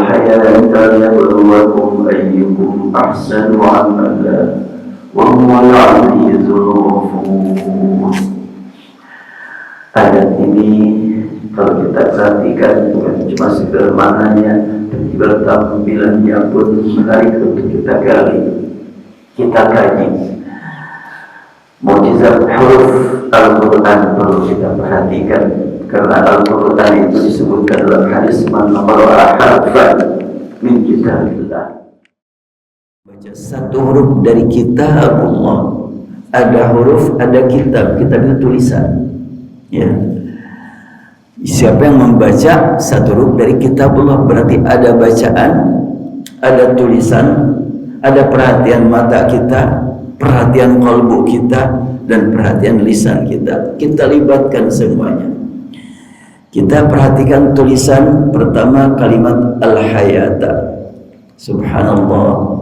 الحياة ليبلوكم أيكم أحسن عملا وهو العزيز الغفور. Ayat ini kalau kita perhatikan bukan cuma sekedar maknanya, tapi juga tampilannya pun menarik untuk kita gali, kita kaji. Mukjizat huruf Al-Quran perlu kita perhatikan, karena Al-Quran itu disebutkan dalam hadis man qara'a harfan min kitabillah. Baca satu huruf dari kitab Allah. Ada huruf, ada kitab. Kitab itu tulisan. Ya. Siapa yang membaca satu huruf dari kitab Allah, berarti ada bacaan, ada tulisan, ada perhatian mata kita, perhatian kalbu kita, dan perhatian lisan kita. Kita libatkan semuanya. Kita perhatikan tulisan pertama, kalimat al-hayata. Subhanallah,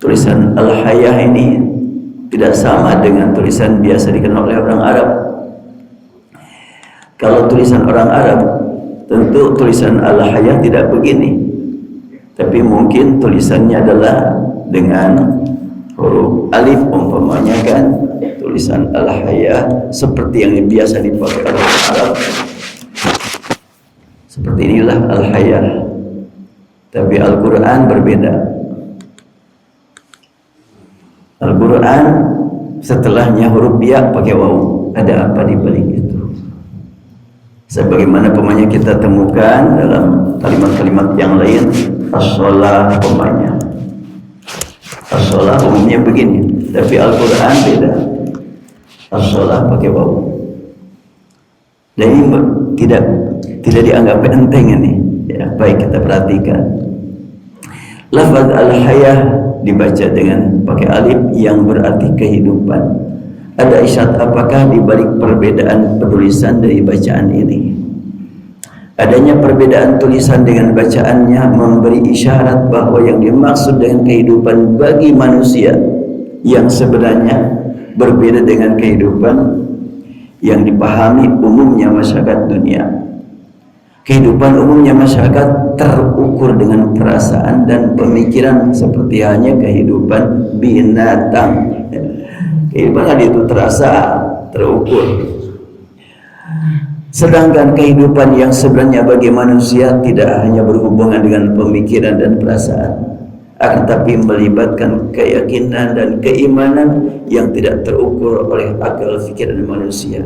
tulisan al-hayah ini tidak sama dengan tulisan biasa dikenal oleh orang Arab. Kalau tulisan orang Arab, tentu tulisan al-hayah tidak begini, tapi mungkin tulisannya adalah dengan huruf alif umpamanya kan, tulisan al-hayah seperti yang biasa dipakai orang Arab. Seperti inilah al-hayah. Tapi Al-Quran berbeda. Al-Quran setelahnya huruf ya pakai waw. Ada apa di balik itu? Sebagaimana pemanya kita temukan dalam kalimat-kalimat yang lain, as-shalah pemanya. As-shalah umumnya begini, tapi Al-Quran beda. As-shalah pakai waw. Dan ini tidak dianggap enteng ini. Ya, baik kita perhatikan. Lafaz al-hayah dibaca dengan pakai alif yang berarti kehidupan. Ada isyarat apakah di balik perbedaan penulisan dari bacaan ini? Adanya perbedaan tulisan dengan bacaannya memberi isyarat bahwa yang dimaksud dengan kehidupan bagi manusia yang sebenarnya berbeda dengan kehidupan yang dipahami umumnya masyarakat dunia. Kehidupan umumnya masyarakat terukur dengan perasaan dan pemikiran seperti halnya kehidupan binatang. Kehidupan itu terasa, terukur. Sedangkan kehidupan yang sebenarnya bagi manusia tidak hanya berhubungan dengan pemikiran dan perasaan, akan tapi melibatkan keyakinan dan keimanan yang tidak terukur oleh akal pikiran manusia.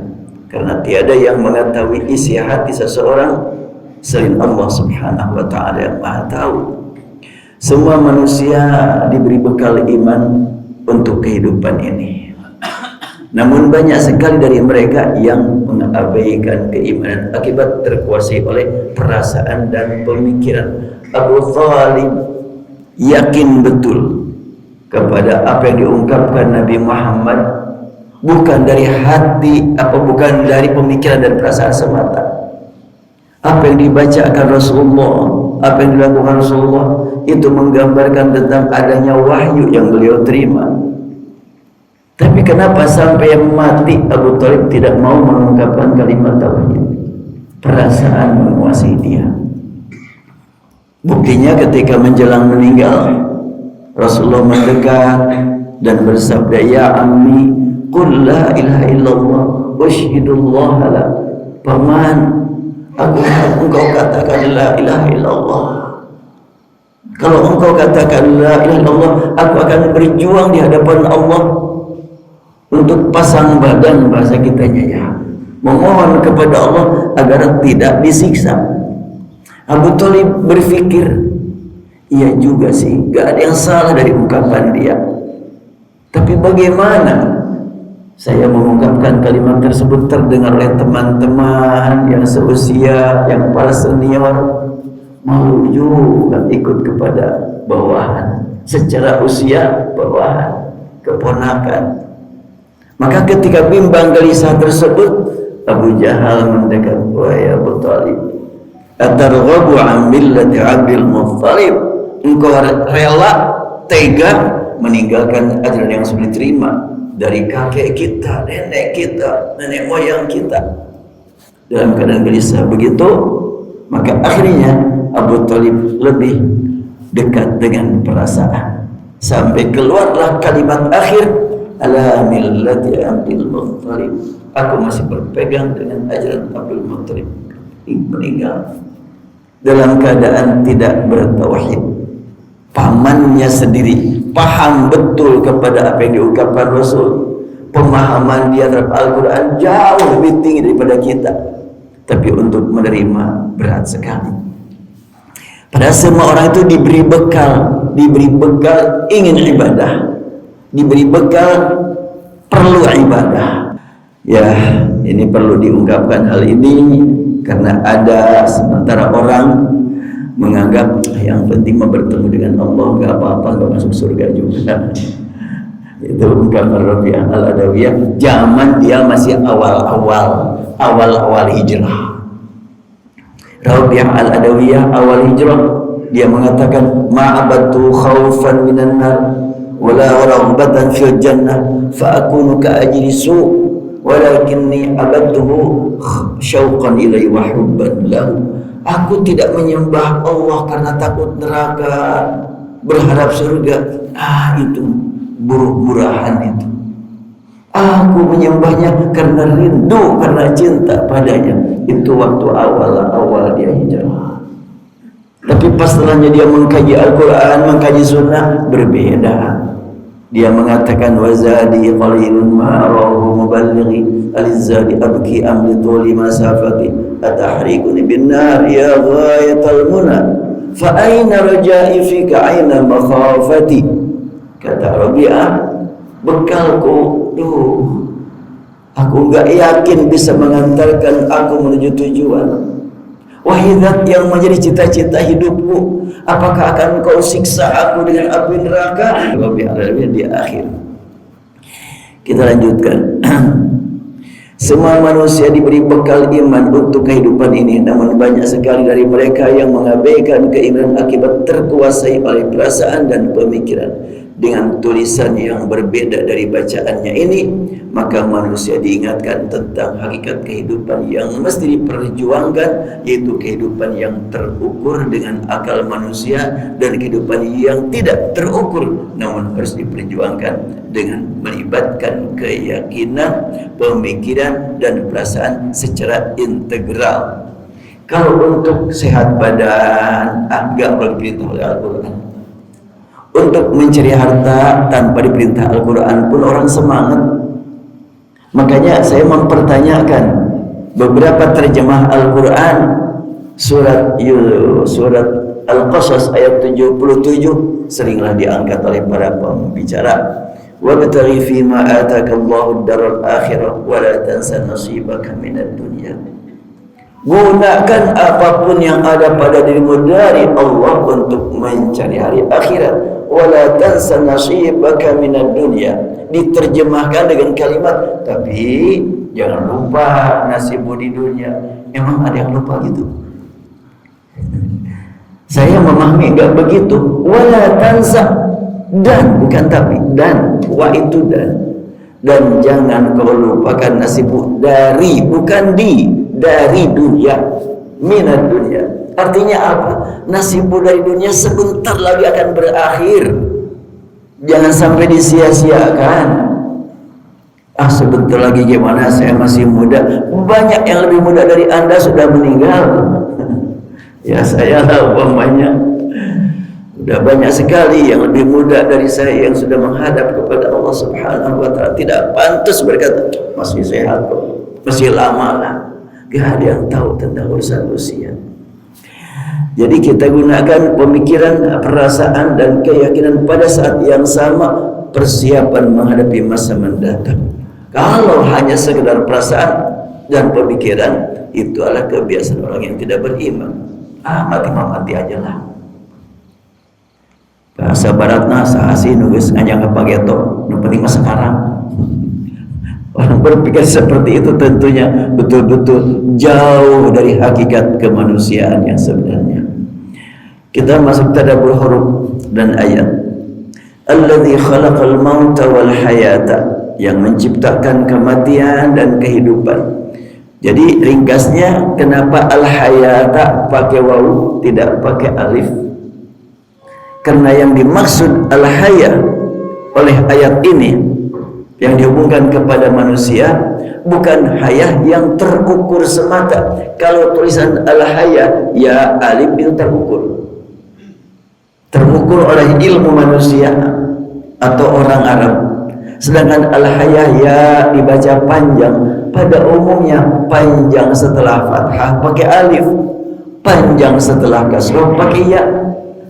Karena tiada yang mengetahui isi hati seseorang selain Allah Subhanahu wa ta'ala yang Maha Tahu. Semua manusia diberi bekal iman untuk kehidupan ini. Namun banyak sekali dari mereka yang mengabaikan keimanan akibat terkuasai oleh perasaan dan pemikiran. Abu Thalib yakin betul kepada apa yang diungkapkan Nabi Muhammad, bukan dari hati, bukan dari pemikiran dan perasaan semata. Apa yang dibacakan Rasulullah, apa yang dilakukan Rasulullah, itu menggambarkan tentang adanya wahyu yang beliau terima. Tapi kenapa sampai mati Abu Thalib tidak mau mengungkapkan kalimat tauhid? Perasaan menguasai dia. Buktinya ketika menjelang meninggal, Rasulullah mendekat dan bersabda, ya ammi qul la ilaha illallah wasyhidullah la. Paman, engkau katakan la ilaha illallah. Kalau engkau katakan la ilaha illallah, aku akan berjuang di hadapan Allah untuk pasang badan, bahasa kitanya ya, memohon kepada Allah agar tidak disiksa. Abu Thalib berpikir, iya juga sih, gak ada yang salah dari ungkapan dia. Tapi bagaimana saya mengungkapkan kalimat tersebut terdengar oleh teman-teman yang seusia, yang para senior, malu juga ikut kepada bawahan, secara usia bawahan, keponakan. Maka ketika bimbang gelisah tersebut, Abu Jahal mendekat, wahai Abu Thalib, atarghabu an millati Abdul Muttalib, engkau rela, tega meninggalkan ajaran yang sudah diterima dari kakek kita, nenek kita, nenek moyang kita, dalam keadaan gelisah begitu. Maka akhirnya Abu Thalib lebih dekat dengan perasaan, sampai keluarlah kalimat akhir, ala millati Abdul Muttalib, aku masih berpegang dengan ajaran Abdul Muttalib. Meninggal dalam keadaan tidak bertauhid. Pamannya sendiri paham betul kepada apa yang diungkapkan Rasul. Pemahaman dia terhadap Al-Quran jauh lebih tinggi daripada kita, tapi untuk menerima berat sekali. Padahal semua orang itu diberi bekal ingin ibadah, diberi bekal perlu ibadah. Ya, ini perlu diungkapkan hal ini karena ada sementara orang menganggap yang penting bertemu dengan Allah, nggak apa-apa, nggak masuk surga juga. Itu ungkapan Rabi'ah Al-Adawiyah zaman dia masih awal hijrah. Rabi'ah Al-Adawiyah awal hijrah, dia mengatakan ma'abatu khawfan minan nar wala raghbatan fil jannah fa akunu ka ajri su' walakinni abadtuhu syauqan ilaihi wa hubban lahu. Aku tidak menyembah Allah karena takut neraka, berharap surga. Itu buruk-murahan itu. Aku menyembahnya karena rindu, karena cinta padanya. Itu waktu awal dia hijrah. Tapi pas setelahnya dia mengkaji Al-Quran, mengkaji sunnah, berbeda. Dia mengatakan wazadi qalilun ma'arahu muballighi alizadi abki amli tuli masafati atahrikuni bin nar ya ghayatal muna fa aina raja'i fika aina makhafati. Kata Rabi'ah, bekalku aku enggak yakin bisa mengantarkan aku menuju tujuan. Wahai Zat yang menjadi cita-cita hidupku, apakah akan kau siksa aku dengan api neraka? Rabi'ah di akhir. Kita lanjutkan. Semua manusia diberi bekal iman untuk kehidupan ini, namun banyak sekali dari mereka yang mengabaikan keimanan akibat terkuasai oleh perasaan dan pemikiran. Dengan tulisan yang berbeda dari bacaannya ini, maka manusia diingatkan tentang hakikat kehidupan yang mesti diperjuangkan, yaitu kehidupan yang terukur dengan akal manusia dan kehidupan yang tidak terukur namun harus diperjuangkan dengan melibatkan keyakinan, pemikiran dan perasaan secara integral. Kalau untuk sehat badan, agak diperintah oleh Al-Quran. Untuk mencari harta tanpa diperintah Al-Quran pun orang semangat. Makanya saya mempertanyakan beberapa terjemah Al-Quran, surat Al-Qasas ayat 77 seringlah diangkat oleh para pembicara. Wabtaghi fima ataka Allahu ad-daral akhirah wa la tansa nasibaka minad dunya. Gunakan apapun yang ada pada dirimu dari Allah untuk mencari hari akhirat. Wala tansa nasibaka minad dunya. Diterjemahkan dengan kalimat, tapi jangan lupa nasibmu di dunia. Emang ada yang lupa gitu? Saya memahami enggak begitu. Wala tansa, dan bukan tapi, dan wa itu dan jangan kau lupakan nasibmu dari, bukan dari dunia, minat dunia. Artinya apa? Nasibmu dari dunia sebentar lagi akan berakhir. Jangan sampai disia-siakan. Sebentar lagi gimana, saya masih muda. Banyak yang lebih muda dari Anda sudah meninggal. Ya, saya tahu umpamanya. Sudah banyak sekali yang lebih muda dari saya yang sudah menghadap kepada Allah Subhanahu wa ta'ala. Tidak pantas berkata, masih sehat kok, masih lama lah. Gak ada yang tahu tentang urusan usia. Jadi kita gunakan pemikiran, perasaan dan keyakinan pada saat yang sama, persiapan menghadapi masa mendatang. Kalau hanya sekedar perasaan dan pemikiran, itu adalah kebiasaan orang yang tidak beriman. Mati aja lah. Bahasa baratna sahasi nulis ngajang kepageto, nu penting mah sekarang. Orang berpikir seperti itu tentunya betul-betul jauh dari hakikat kemanusiaan yang sebenarnya. Kita masuk tadabbur huruf dan ayat. Alladzi khalaqal mauta wal hayata, yang menciptakan kematian dan kehidupan. Jadi ringkasnya, kenapa al hayata pakai wawu tidak pakai alif? Karena yang dimaksud al-haya oleh ayat ini yang dihubungkan kepada manusia bukan haya yang terukur semata. Kalau tulisan al-haya, ya alif itu terukur oleh ilmu manusia atau orang Arab. Sedangkan al-haya ya dibaca panjang. Pada umumnya panjang setelah fathah pakai alif, panjang setelah kasrah pakai ya,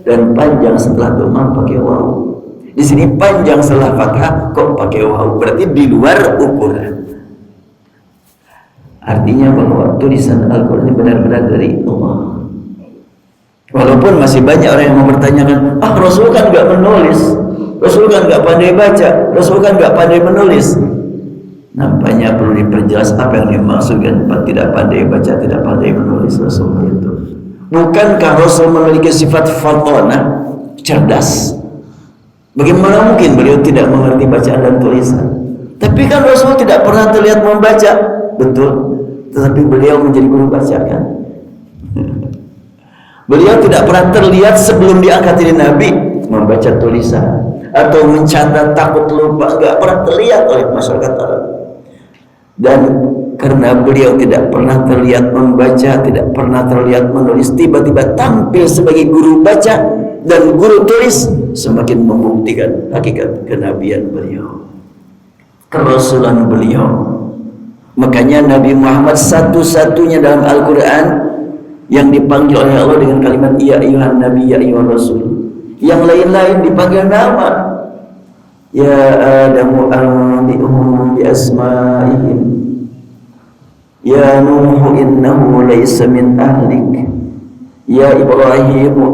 dan panjang setelah dhamma pakai waw. Di sini panjang setelah fathah kok pakai waw, berarti di luar ukuran. Artinya bahwa tulisan Al-Quran ini benar-benar dari Allah. Walaupun masih banyak orang yang mempertanyakan, Rasul kan nggak menulis, Rasul kan nggak pandai baca, Rasul kan nggak pandai menulis. Nampaknya perlu diperjelas apa yang dimaksudkan tidak pandai baca, tidak pandai menulis Rasul itu. Bukankah Rasul memiliki sifat fatonah, cerdas? Bagaimana mungkin beliau tidak mengerti bacaan dan tulisan? Tapi kan Rasul tidak pernah terlihat membaca, betul. Tetapi beliau menjadi guru baca kan? Beliau tidak pernah terlihat sebelum diangkat jadi Nabi membaca tulisan atau mencatat takut lupa, enggak pernah terlihat oleh masyarakat Arab. Dan karena beliau tidak pernah terlihat membaca, tidak pernah terlihat menulis, tiba-tiba tampil sebagai guru baca dan guru tulis, semakin membuktikan hakikat kenabian beliau, kerasulan beliau. Makanya Nabi Muhammad satu-satunya dalam Al-Quran yang dipanggil oleh Allah dengan kalimat ya ayyuhan nabi, ya ayyuhan rasul. Yang lain-lain dipanggil nama. Ya Adamu anbi'uhum bi asma'ihim. Ya Nuh innahu laysa min ahlik. Ya Ibrahim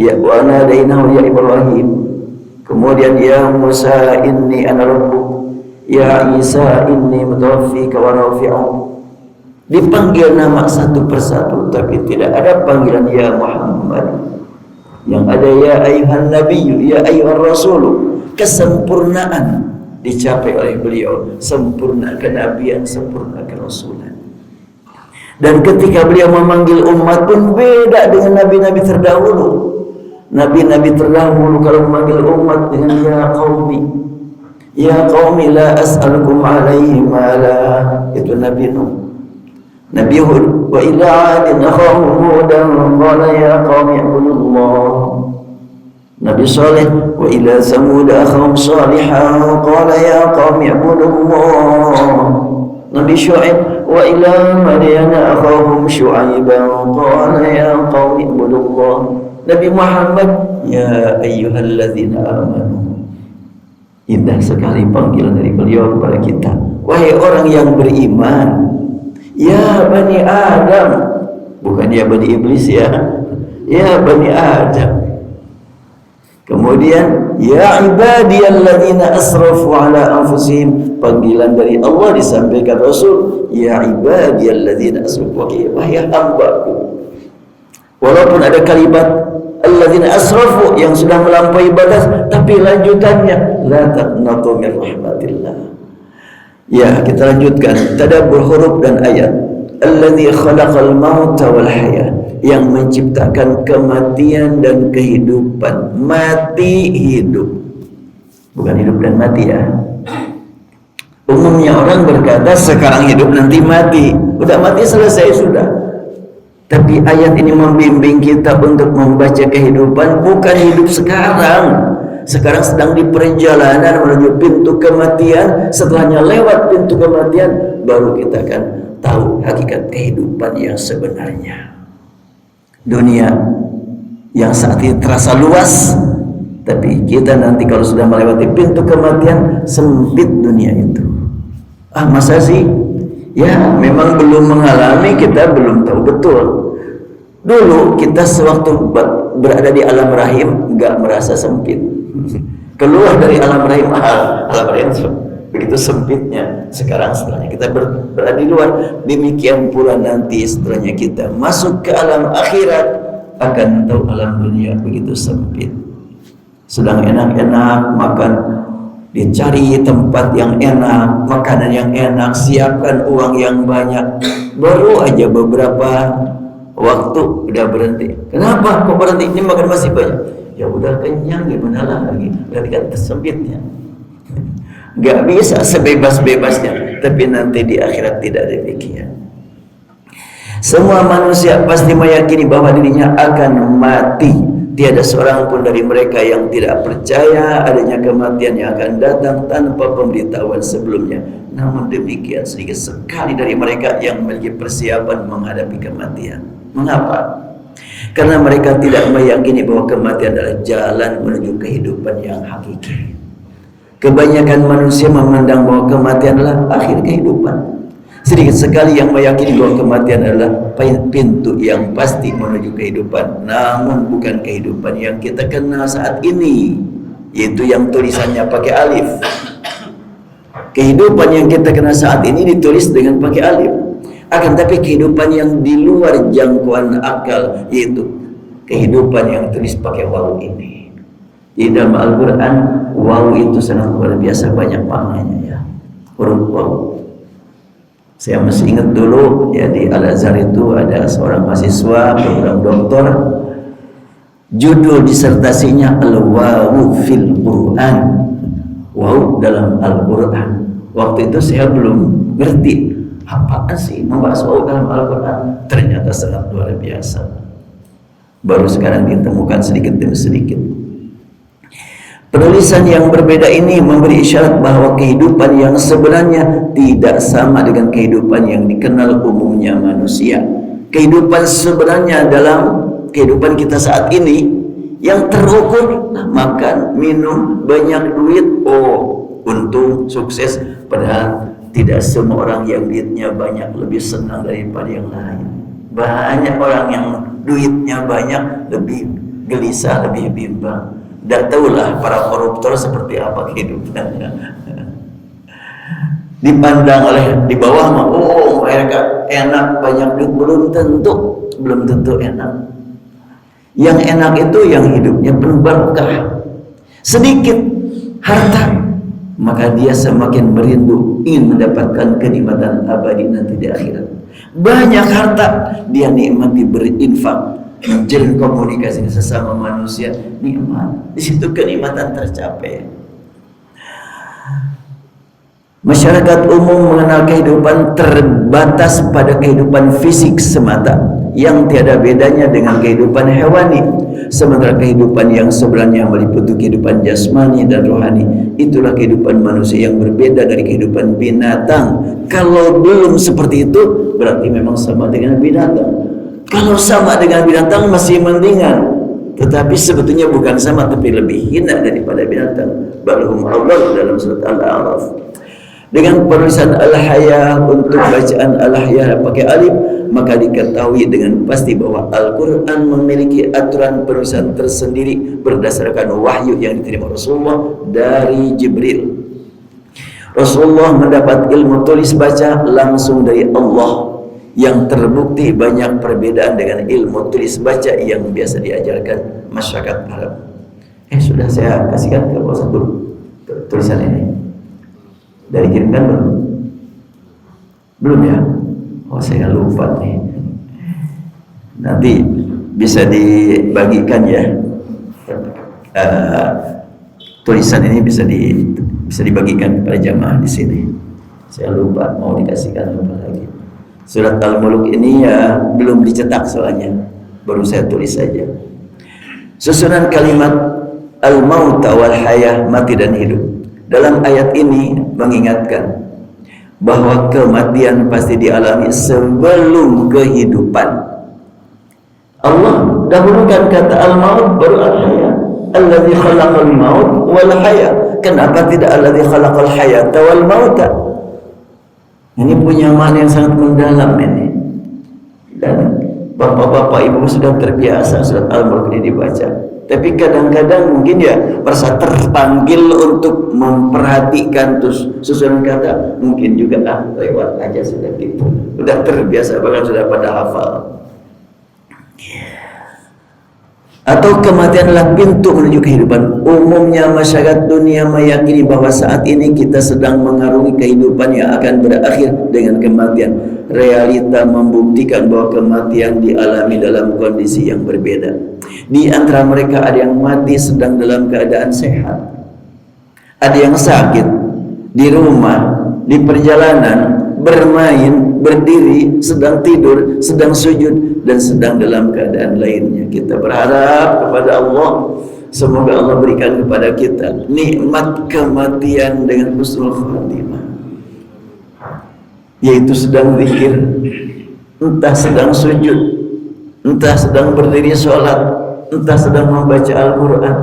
ya wa nadainahu ya Ibrahim. Kemudian ya Musa inni ana rabbuk. Ya Isa inni mutawaffika wa rafi'uk. Dipanggil nama satu persatu, tapi tidak ada panggilan ya Muhammad. Yang ada ya ayyuhan nabiyyu, ya ayyuhan rasulu. Kesempurnaan dicapai oleh beliau, sempurna kenabian, sempurna kerasulan. Dan ketika beliau memanggil umat pun beda dengan nabi-nabi terdahulu. Nabi-nabi terdahulu kalau memanggil umat dengan ya qaumi, ya qaumi la as'alukum alaihi mala, itu Nabi Nuh. Nabi Hud, wa ila 'adin akhahum hudan qala ya qaumi ibudullah. Nabi Saleh, wa ila Samud akhahum salihan qala ya qaumi ibudullah. Nabi Syuaib, wa ila Madyan akhahum Syuaiban qala ya qaumi ibudullah. Nabi Muhammad, ya ayyuhalladzina amanu. Indah sekali panggilan dari beliau kepada kita, wahai orang yang beriman. Ya Bani Adam, bukan ya Bani Iblis ya, ya Bani Adam. Kemudian ya ibadiyalladzina asrafu ala anfusihim, panggilan dari Allah disampaikan Rasul, ya ibadiyalladzina asrafu, wahai hambaku. Walaupun ada kalimat alladzina asrafu yang sudah melampaui batas, tapi lanjutannya la taqnatu min rahmatillah. Ya, kita lanjutkan tadabbur huruf dan ayat. Alladzi khalaqal mauta wal haya, yang menciptakan kematian dan kehidupan. Mati hidup, bukan hidup dan mati ya. Umumnya orang berkata sekarang hidup nanti mati. Udah mati selesai sudah. Tapi ayat ini membimbing kita untuk membaca kehidupan, bukan hidup sekarang. Sekarang sedang di perjalanan menuju pintu kematian. Setelahnya lewat pintu kematian, baru kita akan tahu hakikat kehidupan yang sebenarnya. Dunia yang saat ini terasa luas, tapi kita nanti kalau sudah melewati pintu kematian, sempit dunia itu. Masa sih? Ya, memang belum mengalami, kita belum tahu betul. Dulu kita sewaktu berada di alam rahim nggak merasa sempit. Keluar dari alam rahim, alam rahim begitu sempitnya. Sekarang setelahnya kita berada di luar, demikian pula nanti setelahnya kita masuk ke alam akhirat, akan tahu alam dunia begitu sempit. Sedang enak-enak makan, dicari tempat yang enak, makanan yang enak, siapkan uang yang banyak, baru aja beberapa waktu udah berhenti. Kenapa kok berhenti? Ini makan masih banyak. Ya udah kenyang, gimana lagi? Berarti kan tersempitnya. Gak bisa sebebas-bebasnya. Tapi nanti di akhirat tidak demikian. Semua manusia pasti meyakini bahwa dirinya akan mati. Tiada seorang pun dari mereka yang tidak percaya adanya kematian yang akan datang tanpa pemberitahuan sebelumnya. Namun demikian sedikit sekali dari mereka yang memiliki persiapan menghadapi kematian. Mengapa? Karena mereka tidak meyakini bahwa kematian adalah jalan menuju kehidupan yang hakiki. Kebanyakan manusia memandang bahwa kematian adalah akhir kehidupan. Sedikit sekali yang meyakini bahwa kematian adalah pintu yang pasti menuju kehidupan. Namun bukan kehidupan yang kita kenal saat ini, yaitu yang tulisannya pakai alif. Kehidupan yang kita kenal saat ini ditulis dengan pakai alif. Akan tapi kehidupan yang di luar jangkauan akal, yaitu kehidupan yang tulis pakai waw ini. Di dalam Al-Quran, waw itu sangat luar biasa banyak maknanya ya. Huruf waw. Saya masih ingat dulu ya, di Al-Azhar itu ada seorang mahasiswa program doktor, judul disertasinya Al-Wawu fil Quran. Waw dalam Al-Quran. Waktu itu saya belum ngerti apaan sih membahas waw dalam Al-Quran. Ternyata sangat luar biasa. Baru sekarang ditemukan sedikit demi sedikit. Penulisan yang berbeda ini memberi isyarat bahwa kehidupan yang sebenarnya tidak sama dengan kehidupan yang dikenal umumnya manusia. Kehidupan sebenarnya dalam kehidupan kita saat ini yang terukur makan, minum, banyak duit, untung, sukses. Padahal tidak semua orang yang duitnya banyak lebih senang daripada yang lain. Banyak orang yang duitnya banyak lebih gelisah, lebih bimbang. Tidak tahulah para koruptor seperti apa kehidupannya. Dipandang oleh di bawah mah, mereka enak banyak duit, belum tentu enak. Yang enak itu yang hidupnya penuh berkah. Sedikit harta, maka dia semakin merindu ingin mendapatkan kenikmatan abadi nanti di akhirat. Banyak harta, dia nikmati berinfak, menjalin komunikasi sesama manusia, nikmat. Di situ kenikmatan tercapai. Masyarakat umum mengenal kehidupan terbatas pada kehidupan fisik semata, yang tiada bedanya dengan kehidupan hewani. Sementara kehidupan yang sebenarnya meliputi kehidupan jasmani dan rohani, itulah kehidupan manusia yang berbeda dari kehidupan binatang. Kalau belum seperti itu, berarti memang sama dengan binatang. Kalau sama dengan binatang masih mendingan, tetapi sebetulnya bukan sama, tapi lebih hina daripada binatang. Balhum Allah dalam surat Al-A'raf. Dengan penulisan Al-Haya untuk bacaan Al-Haya pakai alif, maka diketahui dengan pasti bahwa Al-Quran memiliki aturan penulisan tersendiri berdasarkan wahyu yang diterima Rasulullah dari Jibril. Rasulullah mendapat ilmu tulis baca langsung dari Allah, yang terbukti banyak perbedaan dengan ilmu tulis baca yang biasa diajarkan masyarakat Arab. Sudah saya kasihkan ke Pak Ustaz dulu tulisan ini. Dari kirimkan belum? Belum ya? Saya lupa nih. Nanti bisa dibagikan ya. Tulisan ini bisa dibagikan kepada jamaah di sini. Saya lupa mau dikasihkan apa lagi. Surat Al-Muluk ini ya belum dicetak soalnya, baru saya tulis saja. Susunan kalimat al-maut wal hayah, mati dan hidup, dalam ayat ini mengingatkan bahwa kematian pasti dialami sebelum kehidupan. Allah dahulukan kata al-maut baru al-hayah. Alladzi khalaqal maut wal hayah. Kenapa tidak alladzi khalaqal hayata wal mauta? Ini punya makna yang sangat mendalam ini. Dan bapak-bapak ibu sudah terbiasa surat Al-Mulk ini dibaca. Tapi kadang-kadang mungkin ya merasa terpanggil untuk memperhatikan susunan kata, mungkin juga lewat aja sudah gitu. Sudah terbiasa, bahkan sudah pada hafal. Atau kematian adalah pintu menuju kehidupan. Umumnya masyarakat dunia meyakini bahwa saat ini kita sedang mengarungi kehidupan yang akan berakhir dengan kematian. Realita membuktikan bahwa kematian dialami dalam kondisi yang berbeda. Di antara mereka ada yang mati sedang dalam keadaan sehat, ada yang sakit, di rumah, di perjalanan, bermain, berdiri, sedang tidur, sedang sujud, dan sedang dalam keadaan lainnya. Kita berharap kepada Allah, semoga Allah berikan kepada kita nikmat kematian dengan husnul khatimah, yaitu sedang zikir, entah sedang sujud, entah sedang berdiri sholat, entah sedang membaca Al-Quran.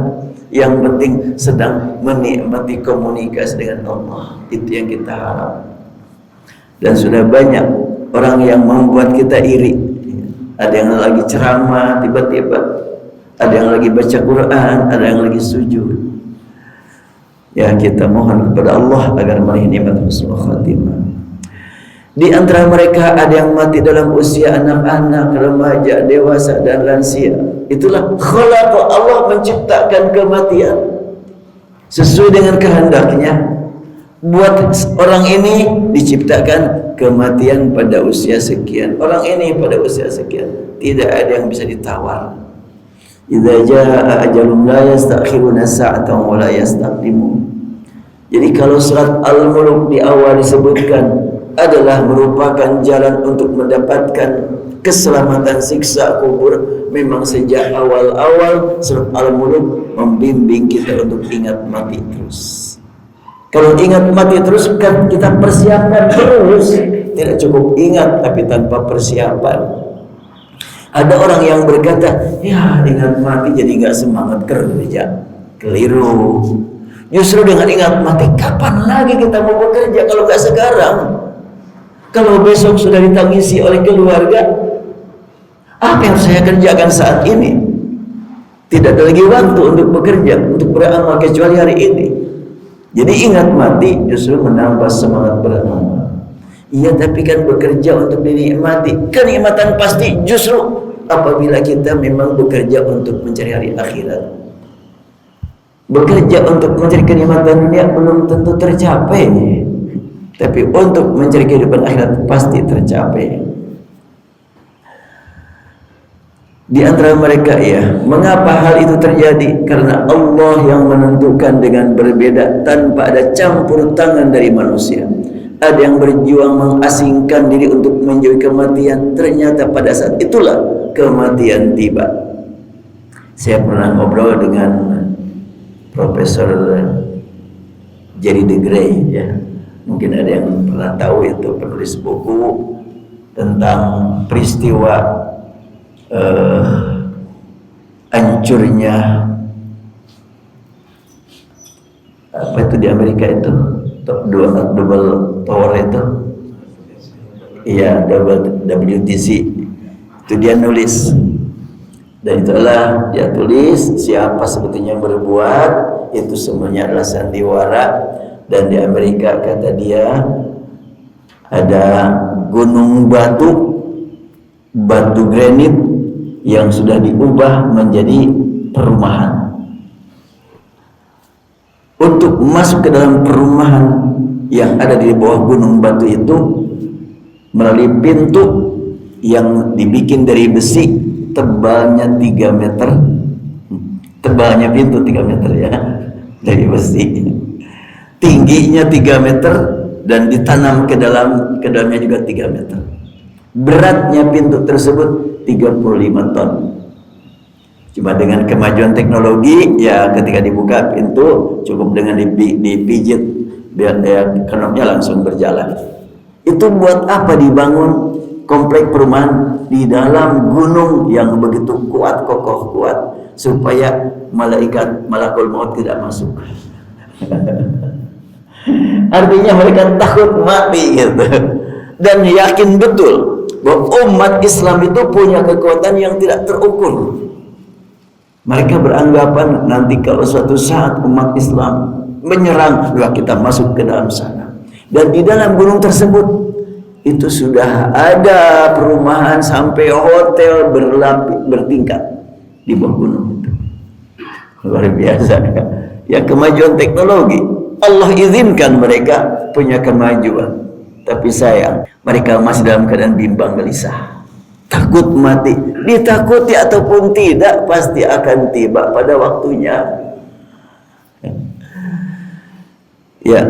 Yang penting sedang menikmati komunikasi dengan Allah. Itu yang kita harap. Dan sudah banyak orang yang membuat kita iri. Ada yang lagi ceramah tiba-tiba, ada yang lagi baca Quran, ada yang lagi sujud. Ya, kita mohon kepada Allah agar meraih nikmat husnul khatimah. Di antara mereka ada yang mati dalam usia anak-anak, remaja, dewasa, dan lansia. Itulah khalaqa, Allah menciptakan kematian sesuai dengan kehendaknya. Buat orang ini diciptakan kematian pada usia sekian, orang ini pada usia sekian. Tidak ada yang bisa ditawar. Idza jaa ajalun la yastakhiruna sa'atan wa la yastaqdimun. Jadi kalau surat Al-Mulk di awal disebutkan adalah merupakan jalan untuk mendapatkan keselamatan siksa kubur, memang sejak awal-awal surat Al-Mulk membimbing kita untuk ingat mati terus. Kalau ingat mati terus kan kita persiapkan terus. Tidak cukup ingat tapi tanpa persiapan. Ada orang yang berkata, ya ingat mati jadi nggak semangat kerja. Keliru. Justru dengan ingat mati, kapan lagi kita mau bekerja kalau nggak sekarang? Kalau besok sudah ditangisi oleh keluarga, apa yang saya kerjakan saat ini? Tidak ada lagi waktu untuk bekerja, untuk beramal kecuali hari ini. Jadi ingat mati justru menambah semangat beramal. Iya, tapi kan bekerja untuk dinikmati. Kenikmatan pasti justru apabila kita memang bekerja untuk mencari hari akhirat. Bekerja untuk mencari kenikmatan dunia belum tentu tercapai, tapi untuk mencari kehidupan akhirat pasti tercapai. Di antara mereka, ya, mengapa hal itu terjadi? Karena Allah yang menentukan dengan berbeda tanpa ada campur tangan dari manusia. Ada yang berjuang mengasingkan diri untuk menjauhi kematian, ternyata pada saat itulah kematian tiba. Saya pernah ngobrol dengan Profesor Jerry de Grey, ya. Mungkin ada yang pernah tahu, itu penulis buku tentang peristiwa hancurnya apa itu di Amerika itu double tower itu, iya, WTC. Itu dia nulis, dan itulah dia tulis siapa sebetulnya yang berbuat itu semuanya adalah sandiwara. Dan di Amerika, kata dia, ada gunung batu granit yang sudah diubah menjadi perumahan. Untuk masuk ke dalam perumahan yang ada di bawah gunung batu itu melalui pintu yang dibikin dari besi, tebalnya 3 meter. Tebalnya pintu 3 meter, ya, dari besi. Tingginya 3 meter dan ditanam ke dalamnya juga 3 meter. Beratnya pintu tersebut 35 ton. Cuma dengan kemajuan teknologi, ya, ketika dibuka pintu cukup dengan dipijit biar kenopnya langsung berjalan. Itu buat apa dibangun komplek perumahan di dalam gunung yang begitu kuat, kokoh, kuat, supaya malakul maut tidak masuk. Artinya mereka takut mati, gitu, dan yakin betul bahwa umat Islam itu punya kekuatan yang tidak terukur. Mereka beranggapan nanti kalau suatu saat umat Islam menyerang, ya kita masuk ke dalam sana. Dan di dalam gunung tersebut itu sudah ada perumahan sampai hotel bertingkat. di bawah gunung itu. Luar biasa ya kemajuan teknologi. Allah izinkan mereka punya kemajuan, tapi sayang mereka masih dalam keadaan bimbang gelisah, takut mati. Ditakuti ataupun tidak, pasti akan tiba pada waktunya. Ya,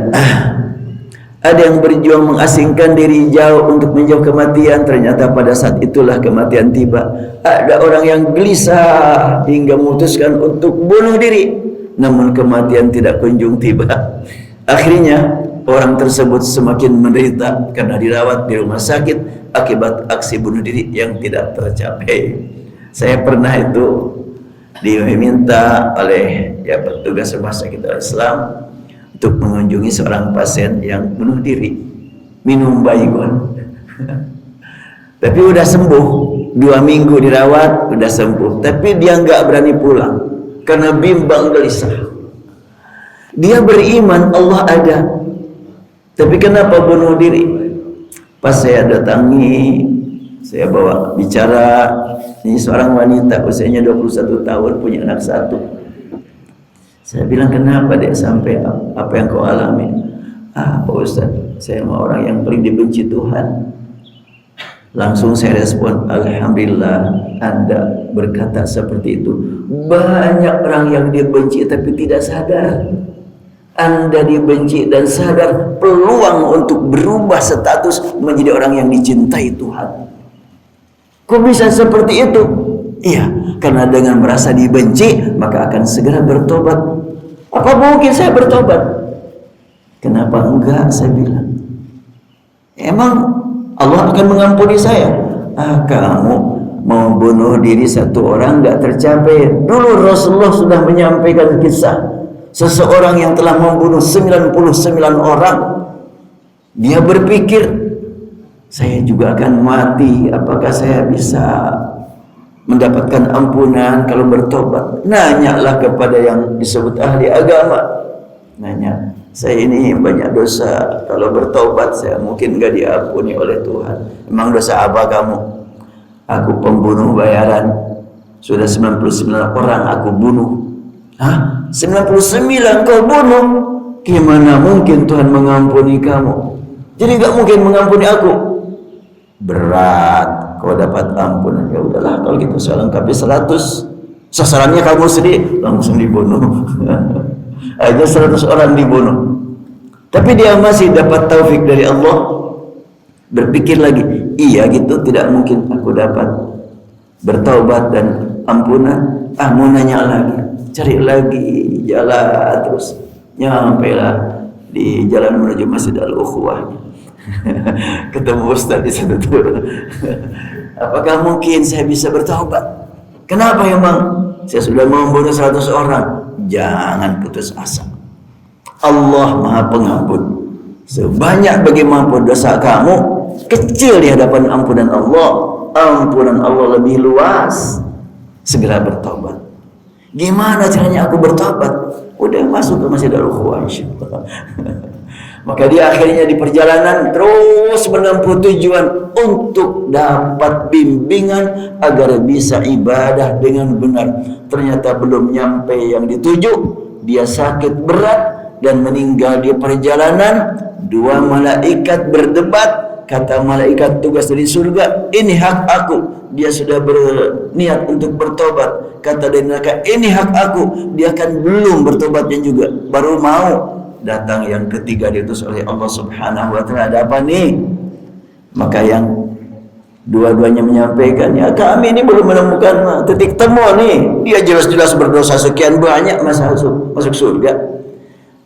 ada yang berjuang mengasingkan diri jauh untuk menjauh kematian, ternyata pada saat itulah kematian tiba. Ada orang yang gelisah hingga memutuskan untuk bunuh diri, namun kematian tidak kunjung tiba. Akhirnya orang tersebut semakin menderita karena dirawat di rumah sakit akibat aksi bunuh diri yang tidak tercapai. Saya pernah itu diminta oleh petugas rumah sakit Islam untuk mengunjungi seorang pasien yang bunuh diri, minum baygon. Tapi udah sembuh, 2 minggu dirawat, udah sembuh. Tapi dia nggak berani pulang karena bimbang gelisah. Dia beriman Allah ada, tapi kenapa bunuh diri? Pas saya datangi, saya bawa bicara, ini seorang wanita usianya 21 tahun, punya anak 1. Saya bilang, kenapa dek sampai apa yang kau alami? Pak Ustaz, saya mau orang yang paling dibenci Tuhan. Langsung saya respon, alhamdulillah Anda berkata seperti itu. Banyak orang yang dibenci tapi tidak sadar. Anda dibenci dan sadar, peluang untuk berubah status menjadi orang yang dicintai Tuhan. Kok bisa seperti itu? Iya, karena dengan merasa dibenci maka akan segera bertobat. Apa mungkin saya bertobat? Kenapa enggak? Saya bilang, emang Allah akan mengampuni saya? Kamu mau bunuh diri satu orang enggak tercapai. Dulu Rasulullah sudah menyampaikan kisah seseorang yang telah membunuh 99 orang. Dia berpikir, saya juga akan mati, apakah saya bisa mendapatkan ampunan kalau bertobat? Nanyalah kepada yang disebut ahli agama. Nanya, saya ini banyak dosa, kalau bertobat saya mungkin enggak diampuni oleh Tuhan. Emang dosa apa kamu? Aku pembunuh bayaran, sudah 99 orang aku bunuh. 99 kau bunuh? Gimana mungkin Tuhan mengampuni kamu? Jadi enggak mungkin mengampuni aku. Berat kau dapat ampunan. Ya udahlah kalau gitu saya lengkapi 100. Sasarannya kamu sendiri, langsung dibunuh. Aja 100 orang dibunuh. Tapi dia masih dapat taufik dari Allah. Berpikir lagi, iya gitu, tidak mungkin aku dapat bertaubat dan ampunan. Mau nanya lagi, cari lagi jalan terus. Nyampailah di jalan menuju Masjid Al-Ukhuwah. Ketemu Ustaz di situ. Apakah mungkin saya bisa bertaubat? Kenapa emang? Saya sudah membunuh 100 orang. Jangan putus asa. Allah Maha Pengampun. Sebanyak bagaimanapun dosa kamu, kecil di hadapan ampunan Allah. Ampunan Allah lebih luas. Segera bertobat. Gimana caranya aku bertobat? Udah masuk ke Masjid Al-Ukhuwah, insyaallah. Maka dia akhirnya di perjalanan terus menempuh tujuan untuk dapat bimbingan agar bisa ibadah dengan benar. Ternyata belum nyampe yang dituju, dia sakit berat dan meninggal di perjalanan. 2 malaikat berdebat. Kata malaikat tugas dari surga, ini hak aku. Dia sudah berniat untuk bertobat. Kata dari neraka, ini hak aku. Dia kan belum bertobatnya juga, baru mau. Datang yang ketiga diutus oleh Allah Subhanahu wa ta'ala. Ada apa nih? Maka yang dua-duanya menyampaikan, ya kami ini belum menemukan titik temu nih. Dia jelas-jelas berdosa sekian banyak, masuk surga.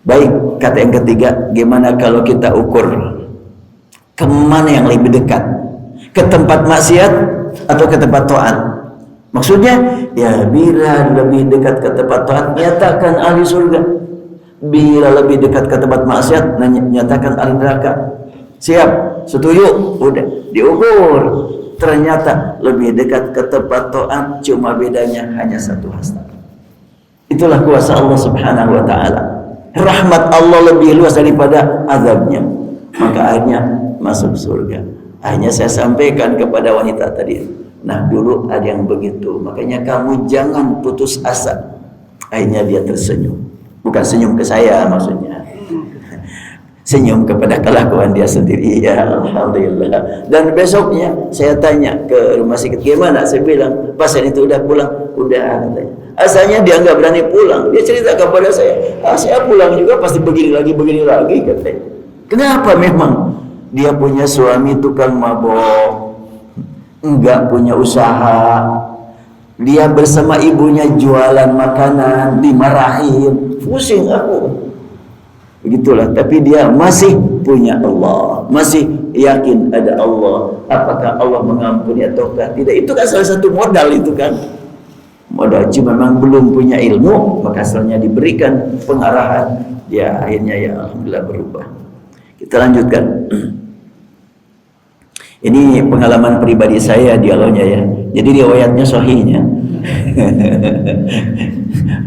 Baik, kata yang ketiga, gimana kalau kita ukur kemana yang lebih dekat? Ke tempat maksiat atau ke tempat taat? Maksudnya, ya bila lebih dekat ke tempat taat, nyatakan ahli surga. Bila lebih dekat ke tempat maksiat, nyatakan ahli neraka. Siap, setuju, udah diukur. Ternyata lebih dekat ke tempat taat, cuma bedanya hanya 1 hasta. Itulah kuasa Allah Subhanahu wa ta'ala. Rahmat Allah lebih luas daripada azabnya. Maka akhirnya masuk surga. Akhirnya saya sampaikan kepada wanita tadi, Nah dulu ada yang begitu, makanya kamu jangan putus asa. Akhirnya dia tersenyum, bukan senyum ke saya maksudnya, senyum kepada kelakuan dia sendiri. Ya alhamdulillah. Dan besoknya saya tanya ke rumah sakit, gimana? Saya bilang pasien itu udah pulang. Udah, katanya. Asalnya dia nggak berani pulang, dia cerita kepada saya, saya pulang juga pasti begini lagi katanya. Kenapa? Memang dia punya suami tukang mabok, enggak punya usaha, dia bersama ibunya jualan makanan, dimarahin, pusing aku. Begitulah, tapi dia masih punya Allah, masih yakin ada Allah. Apakah Allah mengampuni ataukah tidak? Itu kan salah satu modal itu kan. Modal cuma memang belum punya ilmu, maka asalnya diberikan pengarahan, dia akhirnya ya alhamdulillah berubah. Kita lanjutkan. Ini pengalaman pribadi saya dialognya ya. Jadi riwayatnya sahihnya.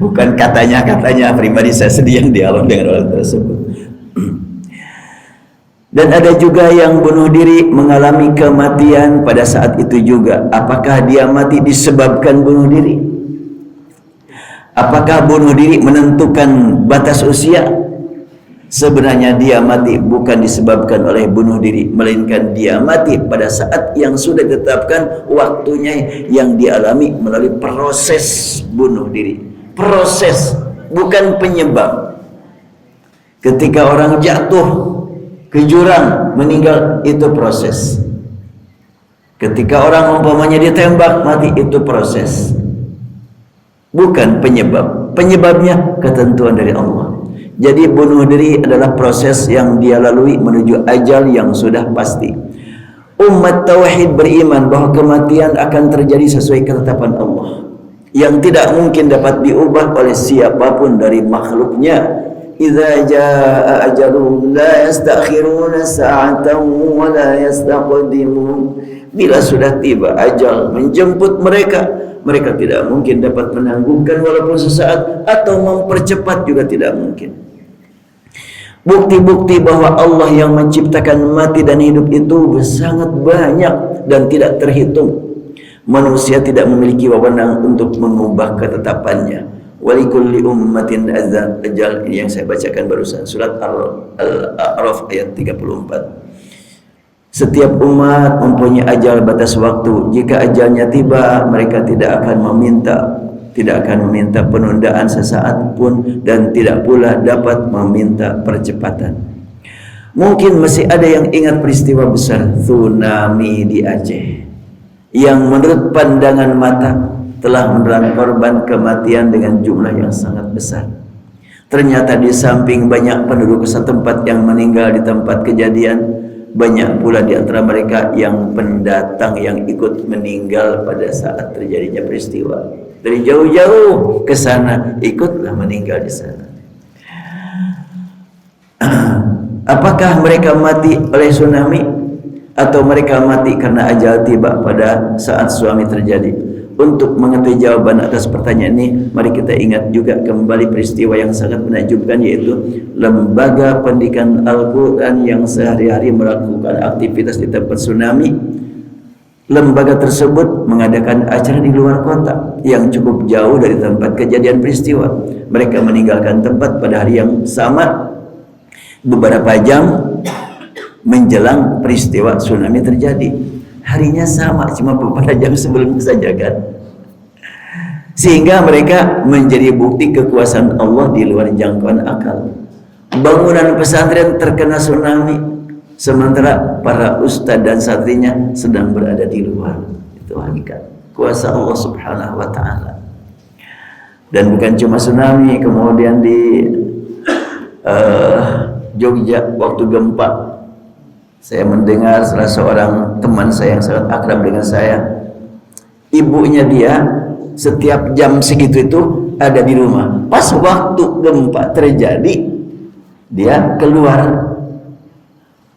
Bukan katanya pribadi saya sendiri yang dialog dengan orang tersebut. Dan ada juga yang bunuh diri mengalami kematian pada saat itu juga. Apakah dia mati disebabkan bunuh diri? Apakah bunuh diri menentukan batas usia? Sebenarnya dia mati bukan disebabkan oleh bunuh diri, melainkan dia mati pada saat yang sudah ditetapkan waktunya yang dialami melalui proses bunuh diri. Proses, bukan penyebab. Ketika orang jatuh ke jurang meninggal, itu proses. Ketika orang umpamanya ditembak mati, itu proses, bukan penyebab. Penyebabnya ketentuan dari Allah. Jadi bunuh diri adalah proses yang dia lalui menuju ajal yang sudah pasti. Umat tauhid beriman bahwa kematian akan terjadi sesuai ketetapan Allah, yang tidak mungkin dapat diubah oleh siapapun dari makhluknya. Idza jaa ajaluhum la yastakhiruna sa'atan wa la yastaqdimun. Bila sudah tiba ajal menjemput mereka, mereka tidak mungkin dapat menanggungkan walaupun sesaat, atau mempercepat juga tidak mungkin. Bukti-bukti bahwa Allah yang menciptakan mati dan hidup itu sangat banyak dan tidak terhitung. Manusia tidak memiliki wewenang untuk mengubah ketetapannya. Walikulli ummatin ajal, ini yang saya bacakan barusan, surat Al-A'raf ayat 34. Setiap umat mempunyai ajal batas waktu. Jika ajalnya tiba, mereka tidak akan meminta penundaan sesaat pun, dan tidak pula dapat meminta percepatan. Mungkin masih ada yang ingat peristiwa besar tsunami di Aceh, yang menurut pandangan mata telah menelan korban kematian dengan jumlah yang sangat besar. Ternyata di samping banyak penduduk setempat yang meninggal di tempat kejadian, banyak pula di antara mereka yang pendatang yang ikut meninggal pada saat terjadinya peristiwa. Dari jauh-jauh ke sana, ikutlah meninggal di sana. Apakah mereka mati oleh tsunami, atau mereka mati karena ajal tiba pada saat tsunami terjadi? Untuk mengetahui jawaban atas pertanyaan ini, mari kita ingat juga kembali peristiwa yang sangat menakjubkan, yaitu lembaga pendidikan Al-Quran yang sehari-hari melakukan aktivitas di tempat tsunami. Lembaga tersebut mengadakan acara di luar kota yang cukup jauh dari tempat kejadian peristiwa. Mereka meninggalkan tempat pada hari yang sama, beberapa jam menjelang peristiwa tsunami terjadi. Harinya sama, cuma beberapa jam sebelum saja kan. Sehingga mereka menjadi bukti kekuasaan Allah di luar jangkauan akal. Bangunan pesantren terkena tsunami, sementara para ustadz dan santrinya sedang berada di luar. Itu hakikat kuasa Allah subhanahu wa ta'ala. Dan bukan cuma tsunami, kemudian di Jogja waktu gempa, saya mendengar salah seorang teman saya yang sangat akrab dengan saya, ibunya dia setiap jam segitu itu ada di rumah. Pas waktu gempa terjadi, dia keluar,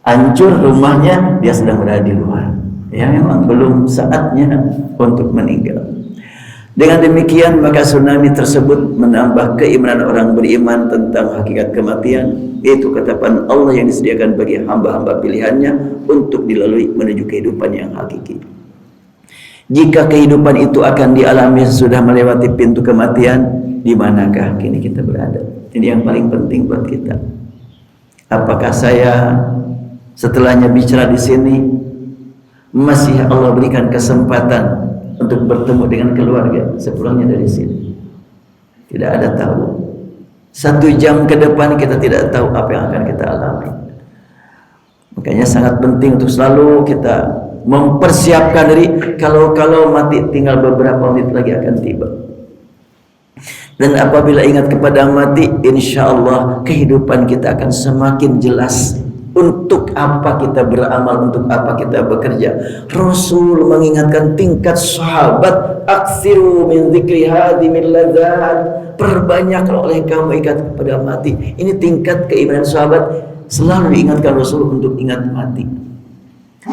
hancur rumahnya, dia sedang berada di luar. Ya memang belum saatnya untuk meninggal. Dengan demikian maka tsunami tersebut menambah keimanan orang beriman tentang hakikat kematian, yaitu ketetapan Allah yang disediakan bagi hamba-hamba pilihannya untuk dilalui menuju kehidupan yang hakiki. Jika kehidupan itu akan dialami sudah melewati pintu kematian, di manakah kini kita berada? Ini yang paling penting buat kita. Apakah saya setelahnya bicara di sini masih Allah berikan kesempatan untuk bertemu dengan keluarga sepulangnya dari sini? Tidak ada tahu. 1 jam ke depan kita tidak tahu apa yang akan kita alami. Makanya sangat penting untuk selalu kita mempersiapkan diri. Kalau mati tinggal beberapa menit lagi akan tiba. Dan apabila ingat kepada mati, insya Allah kehidupan kita akan semakin jelas. Untuk apa kita beramal, untuk apa kita bekerja. Rasul mengingatkan tingkat sahabat, aksiru min dzikri hadimil ladzat, perbanyaklah oleh kamu ingat kepada mati. Ini tingkat keimanan sahabat, selalu diingatkan Rasul untuk ingat mati.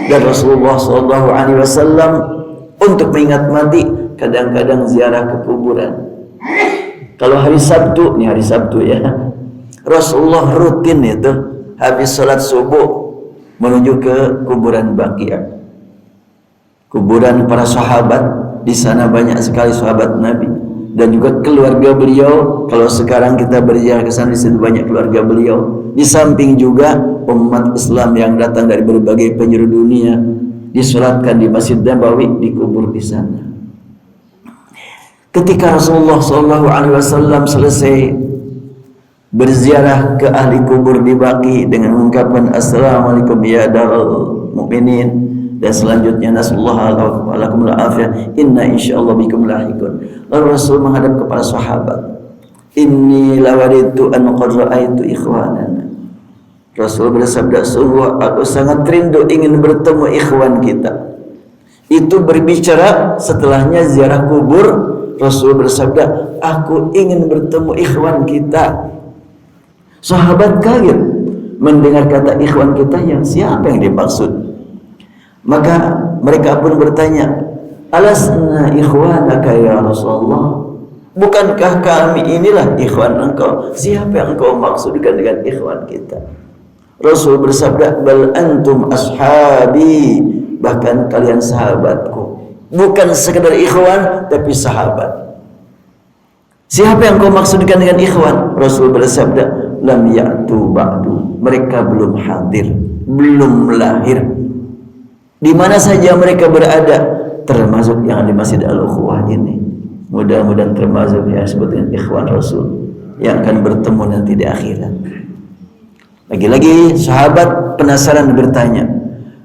Dan Rasulullah SAW untuk mengingat mati kadang-kadang ziarah ke kuburan. Kalau hari Sabtu, ini hari Sabtu ya, Rasulullah rutin itu habis sholat subuh menuju ke kuburan Baqi', kuburan para sahabat. Di sana banyak sekali sahabat Nabi dan juga keluarga beliau. Kalau sekarang kita berziarah ke sana, di situ banyak keluarga beliau. Di samping juga umat Islam yang datang dari berbagai penjuru dunia disolatkan di Masjid Nabawi, dikubur di sana. Ketika Rasulullah SAW selesai berziarah ke ahli kubur di Baqi dengan mengungkapkan assalamualaikum ya darul mu'minin, dan selanjutnya nasallahu alaikum al-afiyah inna insyaallah bikum lahiqun. Lalu Rasul menghadap kepada sahabat, inni lawaditu an qad ra'aitu ikhwanana. Rasul bersabda, sungguh aku sangat rindu ingin bertemu ikhwan kita. Itu berbicara setelahnya ziarah kubur. Rasul bersabda, aku ingin bertemu ikhwan kita. Sahabat kaget mendengar kata ikhwan kita, yang siapa yang dimaksud? Maka mereka pun bertanya, alasna ikhwanaka ya Rasulullah, bukankah kami inilah ikhwan engkau? Siapa yang engkau maksudkan dengan ikhwan kita? Rasul bersabda, bal antum ashabi, bahkan kalian sahabatku. Bukan sekedar ikhwan, tapi sahabat. Siapa yang kau maksudkan dengan ikhwan? Rasul bersabda, lam ya'tu ba'du, mereka belum hadir, belum lahir. Di mana saja mereka berada, termasuk yang di Masjid Al-Ukhuwah ini. Mudah-mudahan termasuk yang disebut dengan ikhwan Rasul yang akan bertemu nanti di akhirat. Lagi-lagi sahabat penasaran bertanya,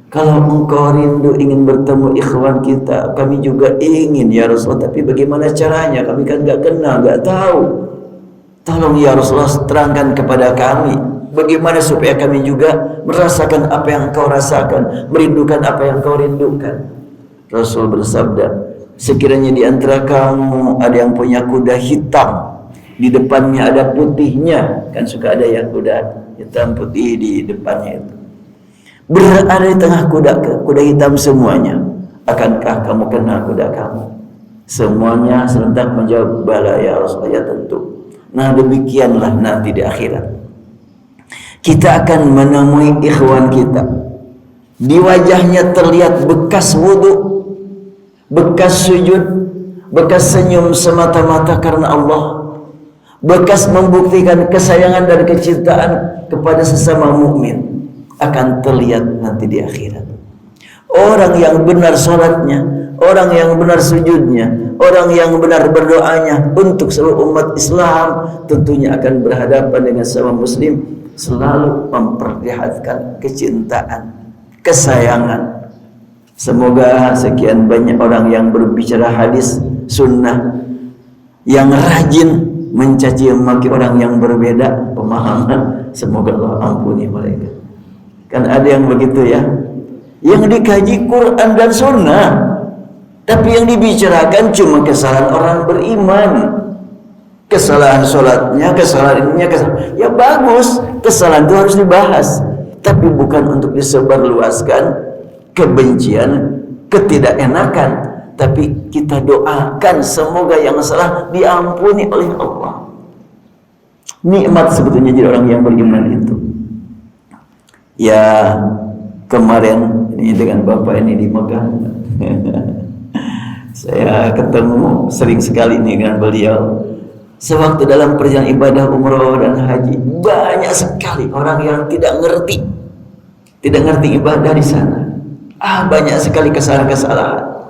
kalau engkau rindu ingin bertemu ikhwan kita, kami juga ingin ya Rasulullah, tapi bagaimana caranya? Kami kan gak kenal, gak tahu. Tolong ya Rasulullah terangkan kepada kami, bagaimana supaya kami juga merasakan apa yang engkau rasakan, merindukan apa yang engkau rindukan. Rasul bersabda, sekiranya di antara kamu ada yang punya kuda hitam, di depannya ada putihnya, kan suka ada yang kuda hitam putih di depannya itu, berada di tengah kuda hitam semuanya, akankah kamu kenal kuda kamu? Semuanya serentak menjawab, bala ya Rasulullah, ya tentu. Nah demikianlah nanti di akhirat kita akan menemui ikhwan kita. Di wajahnya terlihat bekas wudu, bekas sujud, bekas senyum semata-mata karena Allah, bekas membuktikan kesayangan dan kecintaan kepada sesama mukmin akan terlihat nanti di akhirat. Orang yang benar salatnya, orang yang benar sujudnya, orang yang benar berdoanya untuk seluruh umat Islam, tentunya akan berhadapan dengan sesama muslim, selalu memperlihatkan kecintaan, kesayangan. Semoga sekian banyak orang yang berbicara hadis sunnah, yang rajin mencaci maki orang yang berbeda pemahaman, semoga Allah ampuni mereka. Kan ada yang begitu ya, yang dikaji Quran dan sunnah, tapi yang dibicarakan cuma kesalahan orang beriman, kesalahan sholatnya, kesalahan ininya, ya bagus, kesalahan itu harus dibahas, tapi bukan untuk disebarluaskan kebencian, ketidakenakan. Tapi kita doakan semoga yang salah diampuni oleh Allah. Nikmat sebetulnya jadi orang yang beriman itu. Ya kemarin ini dengan bapak ini di Mekah Saya ketemu sering sekali nih dengan beliau. Sewaktu dalam perjalanan ibadah umroh dan haji, banyak sekali orang yang tidak ngerti ibadah di sana. Banyak sekali kesalahan-kesalahan.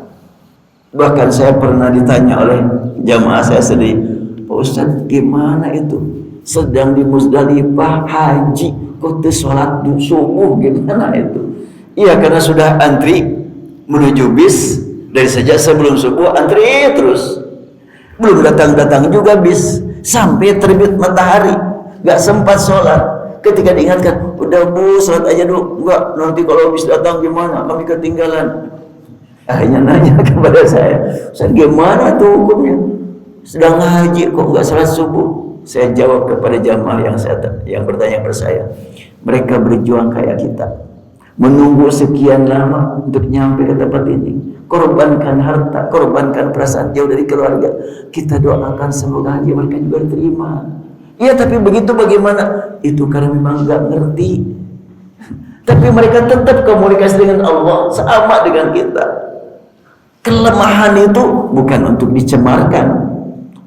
Bahkan saya pernah ditanya oleh jamaah saya sendiri, Pak Ustaz, gimana itu? Sedang di Muzdalifah haji, kok sholat subuh, gimana itu? Iya, karena sudah antri menuju bis, dari sejak sebelum subuh antri terus. Belum datang-datang juga bis, sampai terbit matahari, gak sempat sholat. Ketika diingatkan, udah Bu, sholat aja dulu. Enggak, nanti kalau bis datang gimana, kami ketinggalan. Akhirnya nanya kepada saya, Ustaz, gimana tuh hukumnya? Sedang haji kok nggak sholat subuh? Saya jawab kepada jamaah yang bertanya kepada saya, mereka berjuang kayak kita, menunggu sekian lama untuk nyampe ke tempat ini, korbankan harta, korbankan perasaan jauh dari keluarga. Kita doakan semoga haji mereka juga diterima. Iya, tapi begitu bagaimana? Itu karena memang nggak ngerti. Tapi mereka tetap komunikasi dengan Allah sama dengan kita. Kelemahan itu bukan untuk dicemarkan.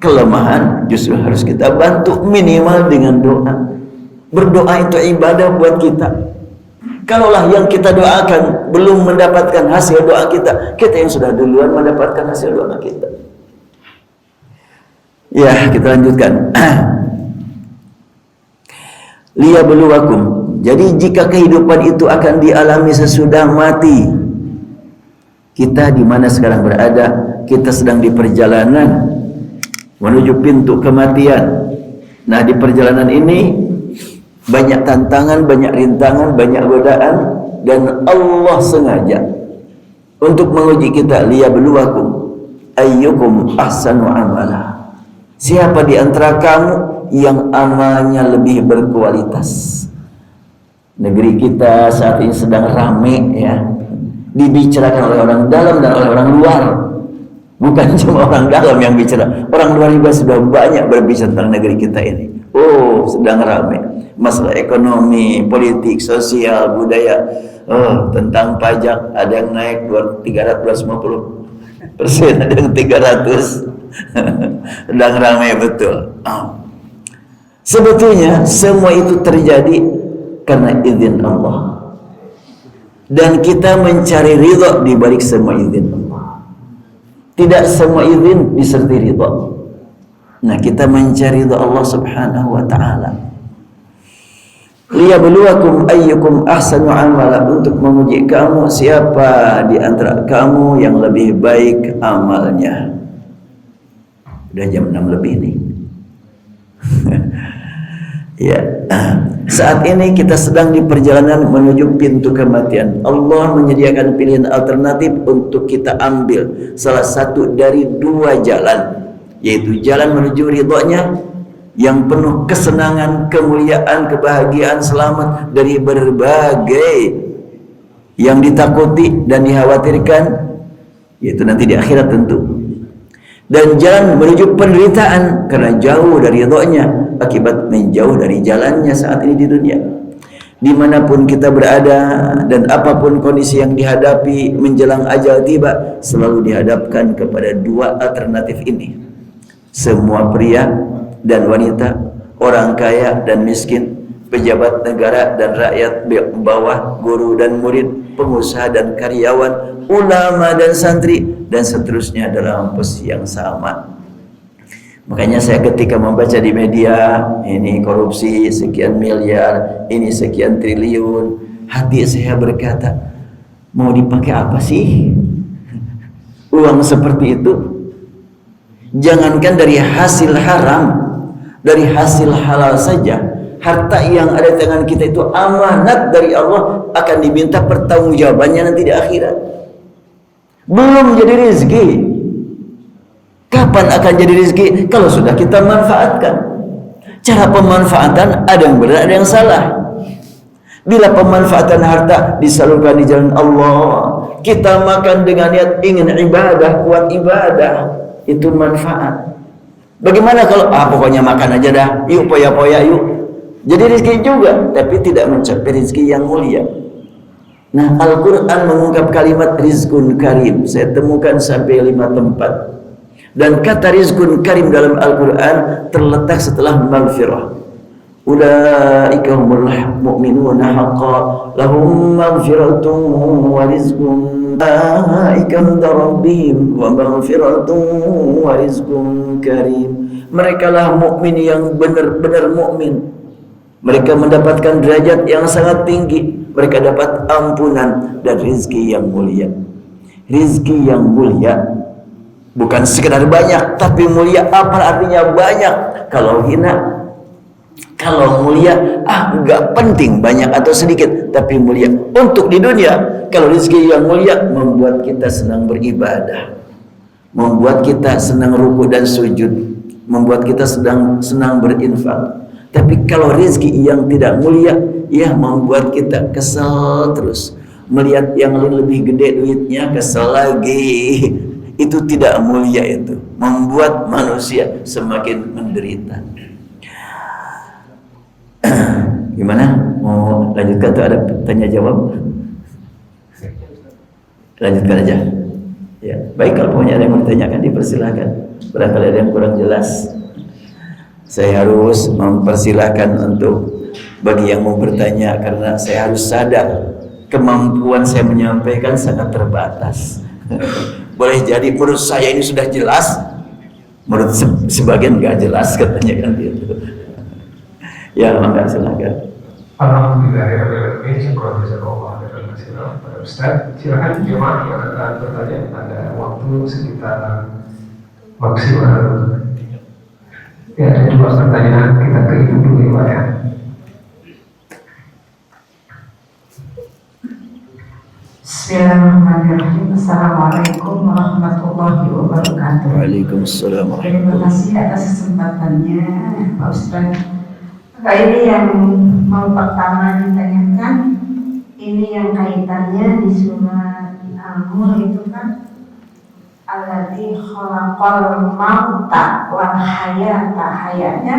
Kelemahan justru harus kita bantu, minimal dengan doa. Berdoa itu ibadah buat kita. Kalaulah yang kita doakan belum mendapatkan hasil doa kita, kita yang sudah duluan mendapatkan hasil doa kita. Ya, kita lanjutkan. Liyabluwakum. Jadi jika kehidupan itu akan dialami sesudah mati, kita di mana sekarang berada, kita sedang di perjalanan menuju pintu kematian. Nah, di perjalanan ini banyak tantangan, banyak rintangan, banyak godaan, dan Allah sengaja untuk menguji kita. Liyabluwakum ayyukum ahsanu amala. Siapa di antara kamu yang amalnya lebih berkualitas? Negeri kita saat ini sedang rame ya, dibicarakan oleh orang dalam dan oleh orang luar. Bukan cuma orang dalam yang bicara, orang luar juga sudah banyak berbicara tentang negeri kita ini. Oh, sedang ramai masalah ekonomi, politik, sosial, budaya. Oh, tentang pajak, ada yang naik 350%, ada yang 300. Sedang ramai betul. Sebetulnya semua itu terjadi karena izin Allah. Dan kita mencari ridha di balik semua izin Allah. Tidak semua izin disertai ridha. Nah, kita mencari ridha Allah Subhanahu wa taala. Liyabluwakum ayyukum ahsanu amala, untuk menguji kamu siapa di antara kamu yang lebih baik amalnya. Udah jam 6 lebih nih. Ya, saat ini kita sedang di perjalanan menuju pintu kematian. Allah menyediakan pilihan alternatif untuk kita ambil salah satu dari dua jalan, yaitu jalan menuju ridhonya yang penuh kesenangan, kemuliaan, kebahagiaan, selamat dari berbagai yang ditakuti dan dikhawatirkan, yaitu nanti di akhirat tentu. Dan jalan menuju penderitaan karena jauh dari ridhonya akibat menjauh dari jalannya saat ini di dunia. Dimanapun kita berada dan apapun kondisi yang dihadapi menjelang ajal tiba, selalu dihadapkan kepada dua alternatif ini. Semua pria dan wanita, orang kaya dan miskin, pejabat negara dan rakyat bawah, guru dan murid, pengusaha dan karyawan, ulama dan santri, dan seterusnya dalam posisi yang sama. Makanya saya ketika membaca di media, ini korupsi sekian miliar, ini sekian triliun, hati saya berkata, mau dipakai apa sih uang seperti itu? Jangankan dari hasil haram, dari hasil halal saja, harta yang ada di tangan kita itu amanat dari Allah, akan diminta pertanggungjawabannya nanti di akhirat. Belum jadi rezeki. Kapan akan jadi rezeki? Kalau sudah kita manfaatkan. Cara pemanfaatan ada yang benar, ada yang salah. Bila pemanfaatan harta disalurkan di jalan Allah, kita makan dengan niat ingin ibadah, kuat ibadah, itu manfaat. Bagaimana kalau pokoknya makan aja dah, yuk poya-poya yuk. Jadi rezeki juga, tapi tidak mencapai rezeki yang mulia. Nah, Al-Quran mengungkap kalimat rizkun karim. Saya temukan sampai 5 tempat. Dan kata rizkun karim dalam Al-Quran terletak setelah maghfirah. Ulaika humul mu'minuna haqqan lahum maghfiratun wa rizqun ulaika inda rabbihim wa maghfiratun wa rizqun karim. Mereka lah mukmin yang benar-benar mukmin. Mereka mendapatkan derajat yang sangat tinggi. Mereka dapat ampunan dan rizki yang mulia. Rizki yang mulia bukan sekedar banyak, tapi mulia. Apa artinya banyak? Kalau hina, kalau mulia, enggak penting banyak atau sedikit, tapi mulia. Untuk di dunia, kalau rizki yang mulia membuat kita senang beribadah, membuat kita senang ruku dan sujud, membuat kita senang berinfak. Tapi kalau rezeki yang tidak mulia, ya membuat kita kesal terus. Melihat yang lebih gede duitnya, kesal lagi. Itu tidak mulia itu. Membuat manusia semakin menderita. Gimana? Mau lanjutkan atau ada tanya jawab? Lanjutkan aja. Ya, baik, kalau punya ada yang mau ditanyakan dipersilahkan. Barangkali ada yang kurang jelas, saya harus mempersilahkan untuk bagi yang mau bertanya, karena saya harus sadar kemampuan saya menyampaikan sangat terbatas. Boleh jadi menurut saya ini sudah jelas, menurut sebagian nggak jelas katanya kan gitu. Ya, mangga silakan. Alhamdulillahirrahmanirrahim. Syukur jazakallah khairan pada Ustaz. Silakan jemaah yang akan bertanya, ada waktu sekitar maksimal. Ya, ada 2 pertanyaan, kita ke ibu dulu ya. Bismillahirrahmanirrahim. Assalamualaikum warahmatullahi wabarakatuh. Waalaikumsalam. Terima kasih atas kesempatannya, Pak Ustaz. Ini yang mau pertama ditanyakan, ini yang kaitannya di surat Al-Mulk itu kan, alladzi khalaqal mauta wal hayata, hayatnya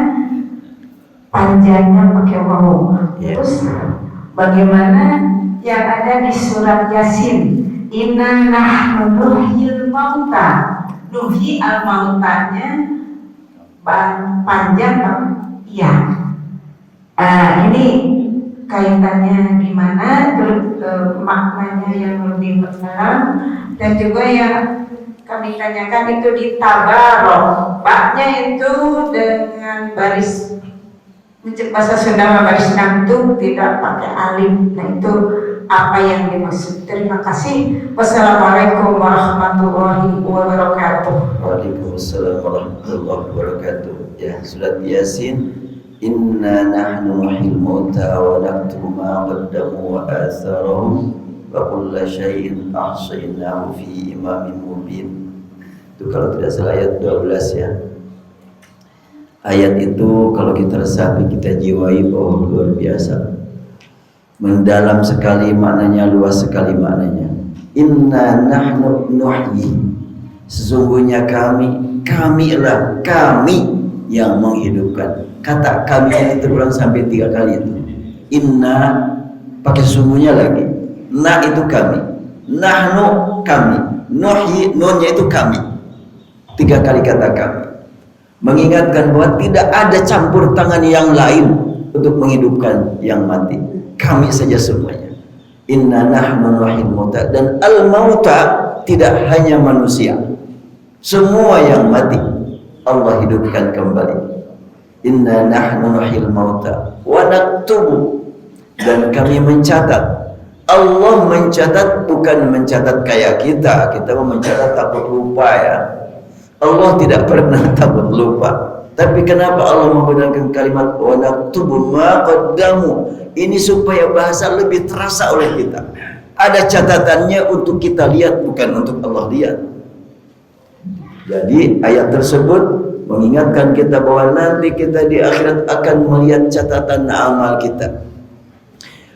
panjangnya pakai waw. Terus bagaimana yang ada di surat Yasin, inna nahnu nuhyil mauta, nuhyi al mautanya panjang ya. Ini kaitannya gimana, maknanya yang lebih mendalam, dan juga yang kami tanyakan itu di tabarok, baknya itu dengan baris bahasa Sunda baris ngantuk, tidak pakai alif. Nah, itu apa yang dimaksud? Terima kasih. Wassalamualaikum warahmatullahi wabarakatuh. Waalaikumsalam warahmatullahi wabarakatuh. Ya, surat Yasin. Inna nahnu nuhyil mauta wa naktubu ma qaddamu wa atharahum wa kulla syai'in ahsaynahu fi imamin mubin. Itu kalau tidak salah ayat 12 ya. Ayat itu kalau kita resapi, kita jiwai, oh luar biasa, mendalam sekali maknanya, luas sekali maknanya. Inna nahnu nuhyi, sesungguhnya kamilah kami yang menghidupkan. Kata kami ini terulang sampai 3 kali itu. Inna pakai sesungguhnya lagi, na itu kami, nahnu kami, nuhyi nunnya itu kami. 3 kali kata kami, mengingatkan bahwa tidak ada campur tangan yang lain untuk menghidupkan yang mati. Kami saja semuanya. Inna nahnu nuhyil mauta, dan al mauta tidak hanya manusia, semua yang mati Allah hidupkan kembali. Inna nahnu nuhyil mauta wa naktubu, dan kami mencatat. Allah mencatat bukan mencatat kayak kita mencatat takut lupa ya. Allah tidak pernah takut lupa. Tapi kenapa Allah menggunakan kalimat wa naktubu ma qaddamu? Ini supaya bahasa lebih terasa oleh kita. Ada catatannya untuk kita lihat, bukan untuk Allah lihat. Jadi ayat tersebut mengingatkan kita bahwa nanti kita di akhirat akan melihat catatan amal kita.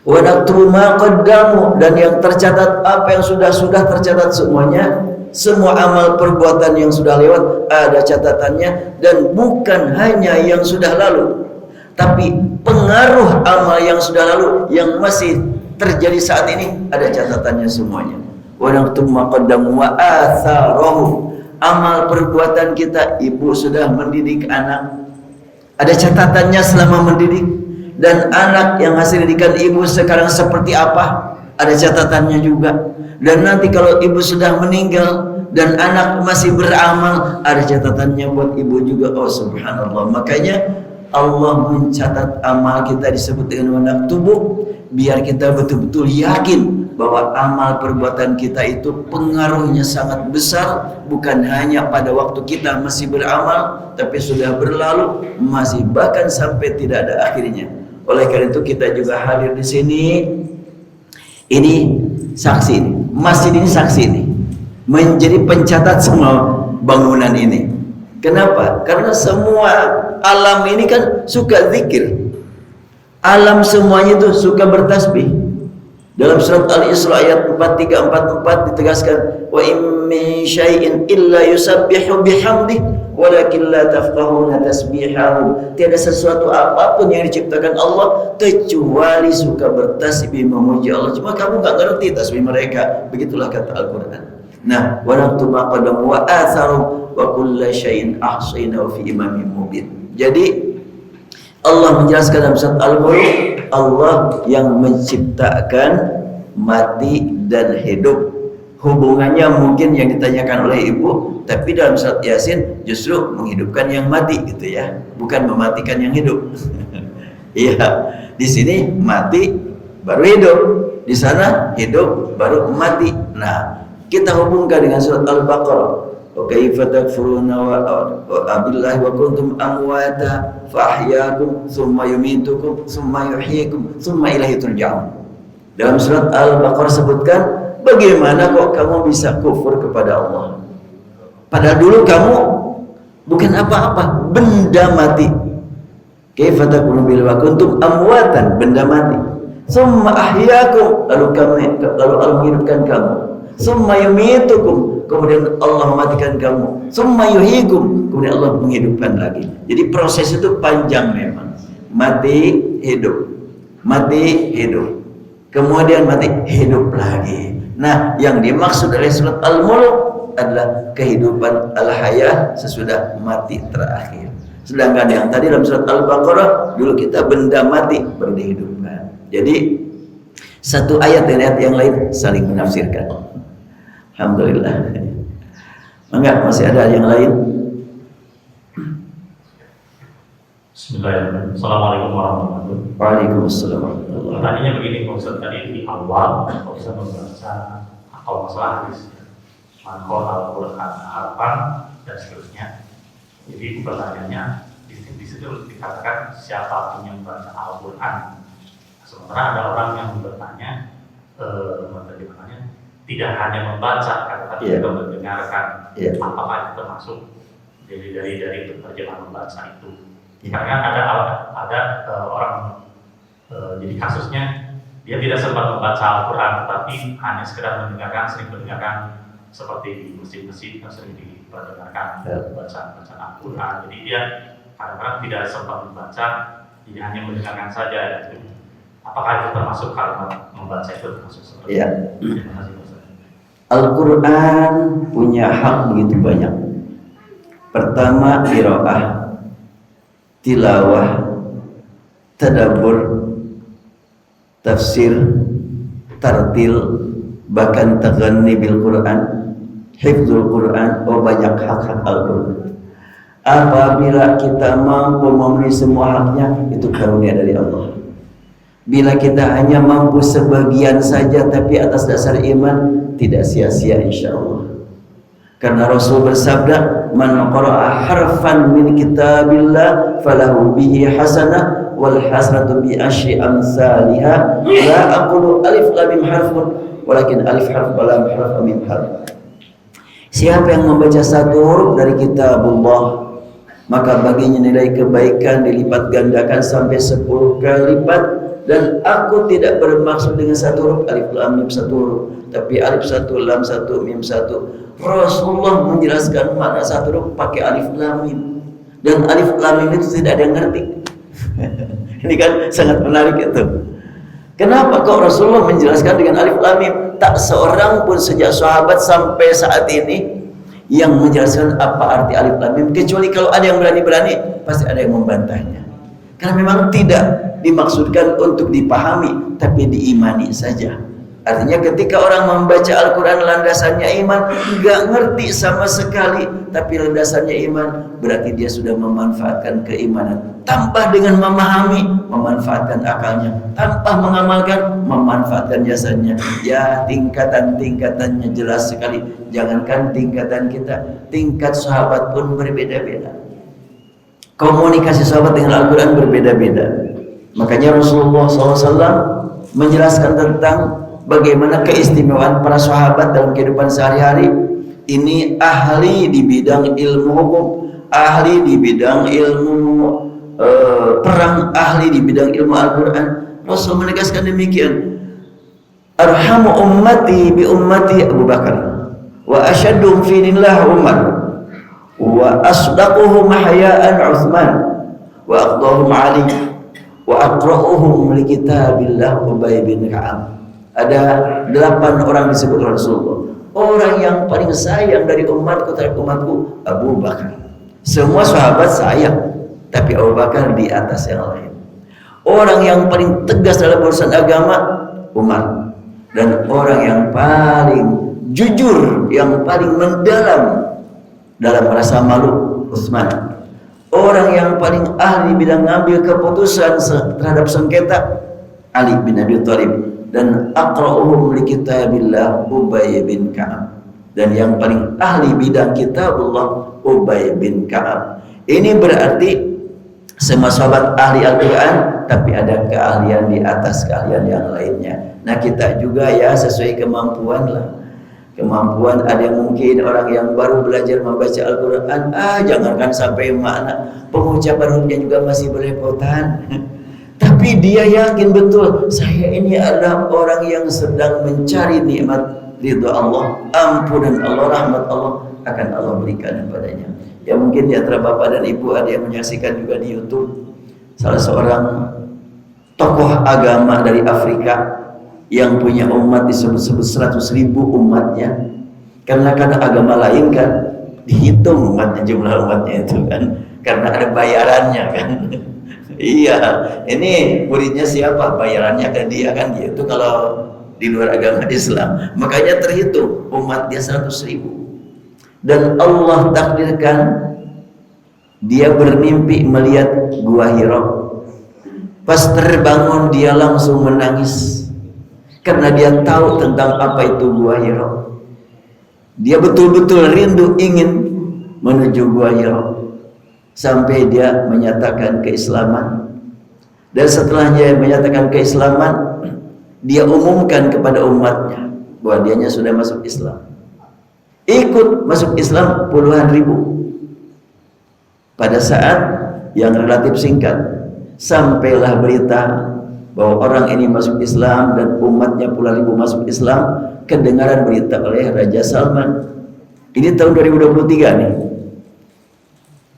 Wa naktubu ma qaddamu, dan yang tercatat apa yang sudah tercatat semuanya. Semua amal perbuatan yang sudah lewat ada catatannya, dan bukan hanya yang sudah lalu, tapi pengaruh amal yang sudah lalu yang masih terjadi saat ini ada catatannya semuanya. Wa naktubu ma qaddamu wa atharahu. Amal perbuatan kita, ibu sudah mendidik anak, ada catatannya selama mendidik. Dan anak yang hasil didikan ibu sekarang seperti apa, ada catatannya juga. Dan nanti kalau ibu sudah meninggal dan anak masih beramal, ada catatannya buat ibu juga. Oh subhanallah. Makanya Allah mencatat amal kita disebut dengan wanak tubuh, biar kita betul-betul yakin bahwa amal perbuatan kita itu pengaruhnya sangat besar, bukan hanya pada waktu kita masih beramal, tapi sudah berlalu, masih bahkan sampai tidak ada akhirnya. Oleh karena itu kita juga hadir di sini. Ini saksi ini, masjid ini saksi ini, menjadi pencatat semua bangunan ini. Kenapa? Karena semua alam ini kan suka zikir. Alam semuanya itu suka bertasbih. Dalam surat Al-Isra ayat 4344 ditegaskan, wa in min syai'in illa yusabbihu bihamdih walakin la tafqahuna tasbihahu. Tiada sesuatu apapun yang diciptakan Allah kecuali suka bertasbih memuji Allah. Cuma kamu enggak ngerti tasbih mereka. Begitulah kata Al-Qur'an. Nah, wa naktubu ma qaddamu wa atharu wa kullu syai'in ahsaynahu fi imamin mubin. Jadi Allah menjelaskan dalam surat Al-Mulk, Allah yang menciptakan mati dan hidup. Hubungannya mungkin yang ditanyakan oleh ibu, tapi dalam surat Yasin justru menghidupkan yang mati gitu ya, bukan mematikan yang hidup. Iya, di sini mati baru hidup, di sana hidup baru mati. Nah, kita hubungkan dengan surat Al-Baqarah. Wa kaifa takfuruna wa billahi wa kuntum amwata fa ahyaakum thumma yumitukum thumma yuhyikum thumma ilaihi turja'un. Dalam surat Al-Baqarah sebutkan, bagaimana kok kamu bisa kufur kepada Allah? Padahal dulu kamu bukan apa-apa, benda mati. Kaifa takfuruna billahi wa kuntum amwatan, benda mati. Thumma ahyaakum, lalu Allah menghidupkan kamu. Thumma yumitukum, kemudian Allah mematikan kamu. Thumma yuhyikum, kemudian Allah menghidupkan lagi. Jadi proses itu panjang memang. Mati, hidup. Mati, hidup. Kemudian mati, hidup lagi. Nah, yang dimaksud dari surat Al-Mulk adalah kehidupan al-hayah sesudah mati terakhir. Sedangkan yang tadi dalam surat Al-Baqarah, dulu kita benda mati baru dihidupkan. Jadi satu ayat dan ayat yang lain saling menafsirkan. Alhamdulillah. Enggak, masih ada yang lain? Bismillahirrahmanirrahim. Assalamualaikum warahmatullahi wabarakatuh. Waalaikumsalam warahmatullahi wabarakatuh. Pertanyaannya begini, Pak Ustaz, tadi di awal Pak Ustaz membaca atau masalah hadis Manqol Al-Quran Harfan dan seterusnya. Jadi pertanyaannya di situ dikatakan siapapun yang membaca Al-Quran. Sementara ada orang yang bertanya, bagaimana tidak hanya membaca, tetapi juga mendengarkan. Apakah itu termasuk dari terjemahan membaca itu? Karena ada orang, jadi kasusnya dia tidak sempat membaca Al-Quran, tetapi hanya sekedar mendengarkan, sering mendengarkan seperti di masjid-masjid yang sering diperdengarkan bacaan Al-Quran. Jadi dia kadang-kadang tidak sempat membaca, dia hanya mendengarkan saja. Apakah itu termasuk kalimat membaca itu termasuk seperti itu? Terima kasih. Al-Quran punya hak begitu banyak. Pertama, qiraah, tilawah, tadabbur, tafsir, tartil, bahkan taghanni bil Quran, hifdzul Quran. Banyak hak-hak Al-Quran. Apabila kita mampu memenuhi semua haknya, itu karunia dari Allah. Bila kita hanya mampu sebagian saja tapi atas dasar iman, tidak sia-sia insyaallah. Karena Rasul bersabda, man qara'a harfan min kitabillah falahu bihi hasanah wal hasanatu bi asyri amsalihha. La aqulu alif lam mim harfun walakin alif harf wa lam harf mim harf. Siapa yang membaca satu huruf dari kitabullah, maka baginya nilai kebaikan dilipat gandakan sampai 10 kali lipat. Dan aku tidak bermaksud dengan satu huruf alif lam mim satu huruf, tapi alif satu, lam satu, mim satu. Rasulullah menjelaskan makna satu huruf pakai alif lam mim. Dan alif lam mim itu tidak ada yang ngerti. Ini kan sangat menarik itu. Kenapa kok Rasulullah menjelaskan dengan alif lam mim? Tak seorang pun sejak sahabat sampai saat ini yang menjelaskan apa arti alif lam mim, kecuali kalau ada yang berani-berani pasti ada yang membantahnya. Karena memang tidak dimaksudkan untuk dipahami, tapi diimani saja. Artinya ketika orang membaca Al-Quran landasannya iman, nggak ngerti sama sekali, tapi landasannya iman, berarti dia sudah memanfaatkan keimanan. Tanpa dengan memahami, memanfaatkan akalnya. Tanpa mengamalkan, memanfaatkan jasanya. Ya, tingkatan-tingkatannya jelas sekali. Jangankan tingkatan kita, tingkat sahabat pun berbeda-beda. Komunikasi sahabat dengan Al-Quran berbeda-beda. Makanya Rasulullah SAW menjelaskan tentang bagaimana keistimewaan para sahabat dalam kehidupan sehari-hari. Ini ahli di bidang ilmu hukum, ahli di bidang ilmu perang, ahli di bidang ilmu Al-Quran. Rasul menegaskan demikian, arhamu ummati bi ummati Abu Bakar, wa asyaddum fi dinillah Umar, wa asdaquhum hayaan Uthman, wa aqdahum Ali, wa aqra'uhum li kitabillah Ubay bin Ka'ab. Ada 8 orang disebut Rasulullah. Orang yang paling sayang dari umatku terhadap umatku Abu Bakar. Semua sahabat sayang, tapi Abu Bakar di atas yang lain. Orang yang paling tegas dalam urusan agama Umar. Dan orang yang paling jujur, yang paling mendalam dalam rasa malu Utsman. Orang yang paling ahli bidang ngambil keputusan terhadap sengketa Ali bin Abi Thalib. Dan aqra'uhum li kitabillah Ubay bin Ka'ab. Dan yang paling ahli bidang kitabullah Ubay bin Ka'ab. Ini berarti semua sahabat ahli Al-Quran, tapi ada keahlian di atas keahlian yang lainnya. Nah kita juga ya sesuai kemampuan lah. Kemampuan, ada yang mungkin orang yang baru belajar membaca Al-Quran, jangankan sampai makna, pengucapan hurufnya juga masih belepotan. Tapi dia yakin betul, saya ini adalah orang yang sedang mencari nikmat ridha Allah, ampunan Allah, rahmat Allah akan Allah berikan kepadanya. Ya mungkin di antara bapak dan ibu ada yang menyaksikan juga di YouTube salah seorang tokoh agama dari Afrika yang punya umat disebut-sebut 100.000 umatnya. Karena kata agama lain kan dihitung umatnya, jumlah umatnya itu kan, karena ada bayarannya kan. Iya, ini muridnya siapa? Bayarannya ke dia kan gitu. Kalau di luar agama Islam, makanya terhitung umatnya 100.000. Dan Allah takdirkan dia bermimpi melihat Gua Hira. Pas terbangun dia langsung menangis karena dia tahu tentang apa itu Gua Hira. Dia betul-betul rindu ingin menuju Gua Hira. Sampai dia menyatakan keislaman. Dan setelah dia menyatakan keislaman, dia umumkan kepada umatnya bahwa dianya sudah masuk Islam. Ikut masuk Islam puluhan ribu. Pada saat yang relatif singkat, sampailah berita bahwa orang ini masuk Islam dan umatnya puluhan ribu masuk Islam. Kedengaran berita oleh Raja Salman. Ini tahun 2023 nih.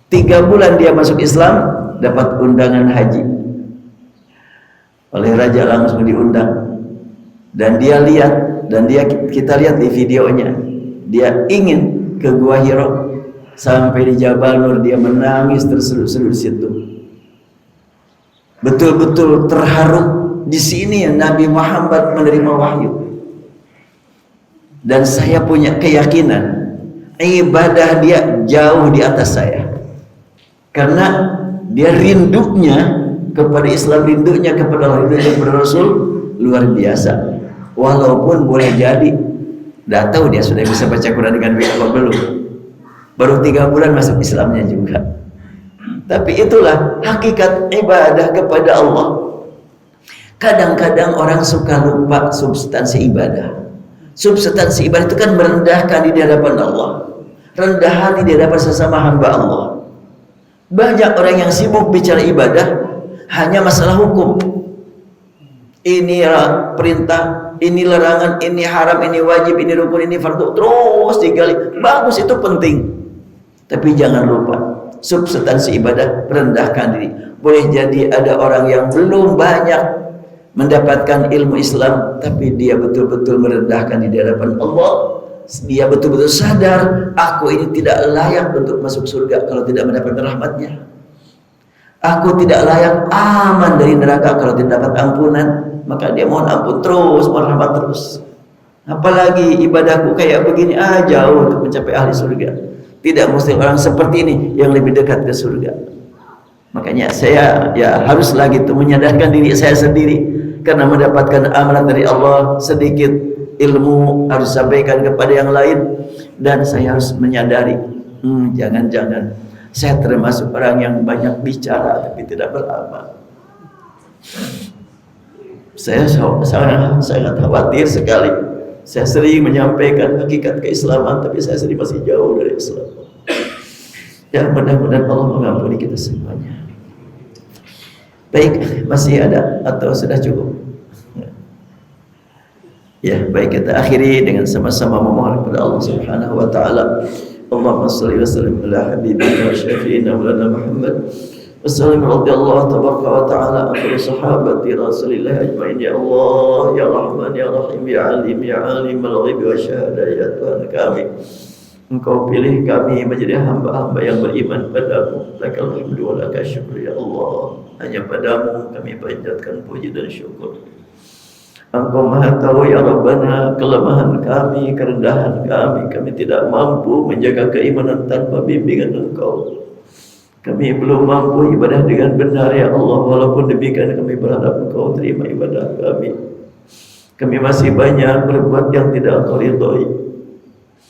3 bulan dia masuk Islam, dapat undangan haji oleh raja, langsung diundang. Dan dia lihat, dan kita lihat di videonya, dia ingin ke Gua Hira. Sampai di Jabal Nur dia menangis terseduh-seduh di situ. Betul-betul terharu. Di sini Nabi Muhammad menerima wahyu. Dan saya punya keyakinan ibadah dia jauh di atas saya. Karena dia rindunya kepada Islam, rindunya kepada Allah, rindunya kepada Rasul luar biasa. Walaupun boleh jadi, tidak tahu dia sudah bisa baca Quran dengan baik atau belum. Baru 3 bulan masuk Islamnya juga. Tapi itulah hakikat ibadah kepada Allah. Kadang-kadang orang suka lupa substansi ibadah. Substansi ibadah itu kan merendahkan di hadapan Allah, rendah hati di hadapan sesama hamba Allah. Banyak orang yang sibuk bicara ibadah hanya masalah hukum. Ini perintah, ini larangan, ini haram, ini wajib, ini rukun, ini fardu, terus digali. Bagus, itu penting. Tapi jangan lupa substansi ibadah, rendahkan diri. Boleh jadi ada orang yang belum banyak mendapatkan ilmu Islam, tapi dia betul-betul merendahkan di hadapan Allah. Dia betul-betul sadar, aku ini tidak layak untuk masuk surga kalau tidak mendapatkan rahmatnya. Aku tidak layak aman dari neraka kalau tidak dapat ampunan. Maka dia mohon ampun terus, mohon rahmat terus. Apalagi ibadahku kayak begini, jauh untuk mencapai ahli surga. Tidak mesti orang seperti ini yang lebih dekat ke surga. Makanya saya harus lagi tuh menyadarkan diri saya sendiri, karena mendapatkan amanat dari Allah, sedikit ilmu harus sampaikan kepada yang lain, dan saya harus menyadari, jangan-jangan saya termasuk orang yang banyak bicara tapi tidak beramal. Saya sangat khawatir sekali. Saya sering menyampaikan hakikat keislaman, tapi saya sendiri masih jauh dari Islam. Ya, mudah-mudahan Allah mengampuni kita semuanya. Baik, masih ada atau sudah cukup? Ya, baik, kita akhiri dengan sama-sama memohon kepada Allah Subhanahu wa taala. Allahumma shalli wa sallim ala habibina wa syafiina maulana Muhammad. Wassalam radhiyallahu tabaraka wa ta'ala an sahabati Rasulillah ajmain. Ya Allah, ya Rahman, ya Rahim, ya Alim, ya Alim al-ghaib wa syahada, ya Tuhan kami, Engkau pilih kami menjadi hamba-hamba yang beriman padamu. Lakal hamdu wa lakal syukur ya Allah. Hanya padamu kami panjatkan puji dan syukur. Engkau maha tahu ya Rabbana kelemahan kami, kerendahan kami. Kami tidak mampu menjaga keimanan tanpa bimbingan Engkau. Kami belum mampu ibadah dengan benar ya Allah. Walaupun demikian kami berharap Engkau terima ibadah kami. Kami masih banyak berbuat yang tidak Engkau ridhoi.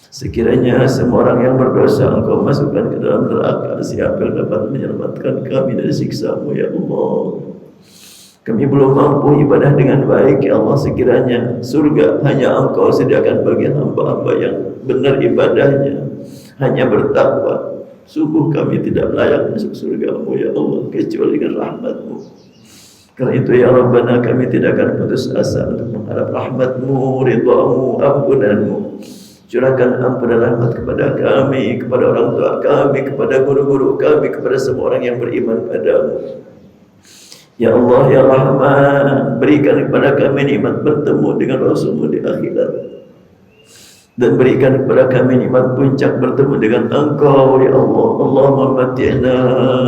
Sekiranya semua orang yang berdosa Engkau masukkan ke dalam neraka, siapa yang dapat menyelamatkan kami dari siksa-Mu ya Allah. Kami belum mampu ibadah dengan baik ya Allah. Sekiranya surga hanya Engkau sediakan bagi hamba-hamba yang benar ibadahnya, hanya bertakwa, sungguh kami tidak layak masuk surga-Mu ya Allah, kecuali dengan rahmat-Mu. Karena itu ya Rabbana, kami tidak akan putus asa untuk mengharap rahmat-Mu, ridha-Mu, ampunan-Mu. Curahkan ampunan rahmat kepada kami, kepada orang tua kami, kepada guru-guru kami, kepada semua orang yang beriman padamu. Ya Allah, ya Rahman, berikan kepada kami nikmat bertemu dengan Rasul-Mu di akhirat, dan berikan kepada kami nikmat puncak bertemu dengan Engkau ya Allah. Allahumma mati'na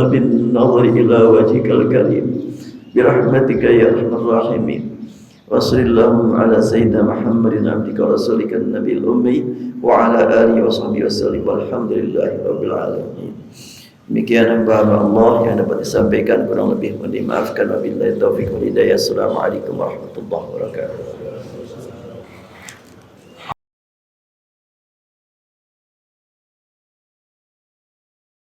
bin nazari ila wajhikal karim birahmatika ya arhamar rahimin. Wa sallallahu ala sayyidina Muhammadin abdika wa rasulika nabiyil ummi wa ala alihi wa sahbihi wasallam walhamdulillahi rabbil alamin. Demikian hamba Allah yang dapat disampaikan, kurang lebih mohon dimaafkan. Wabillahi taufiq wal hidayah. Assalamualaikum warahmatullahi wabarakatuh.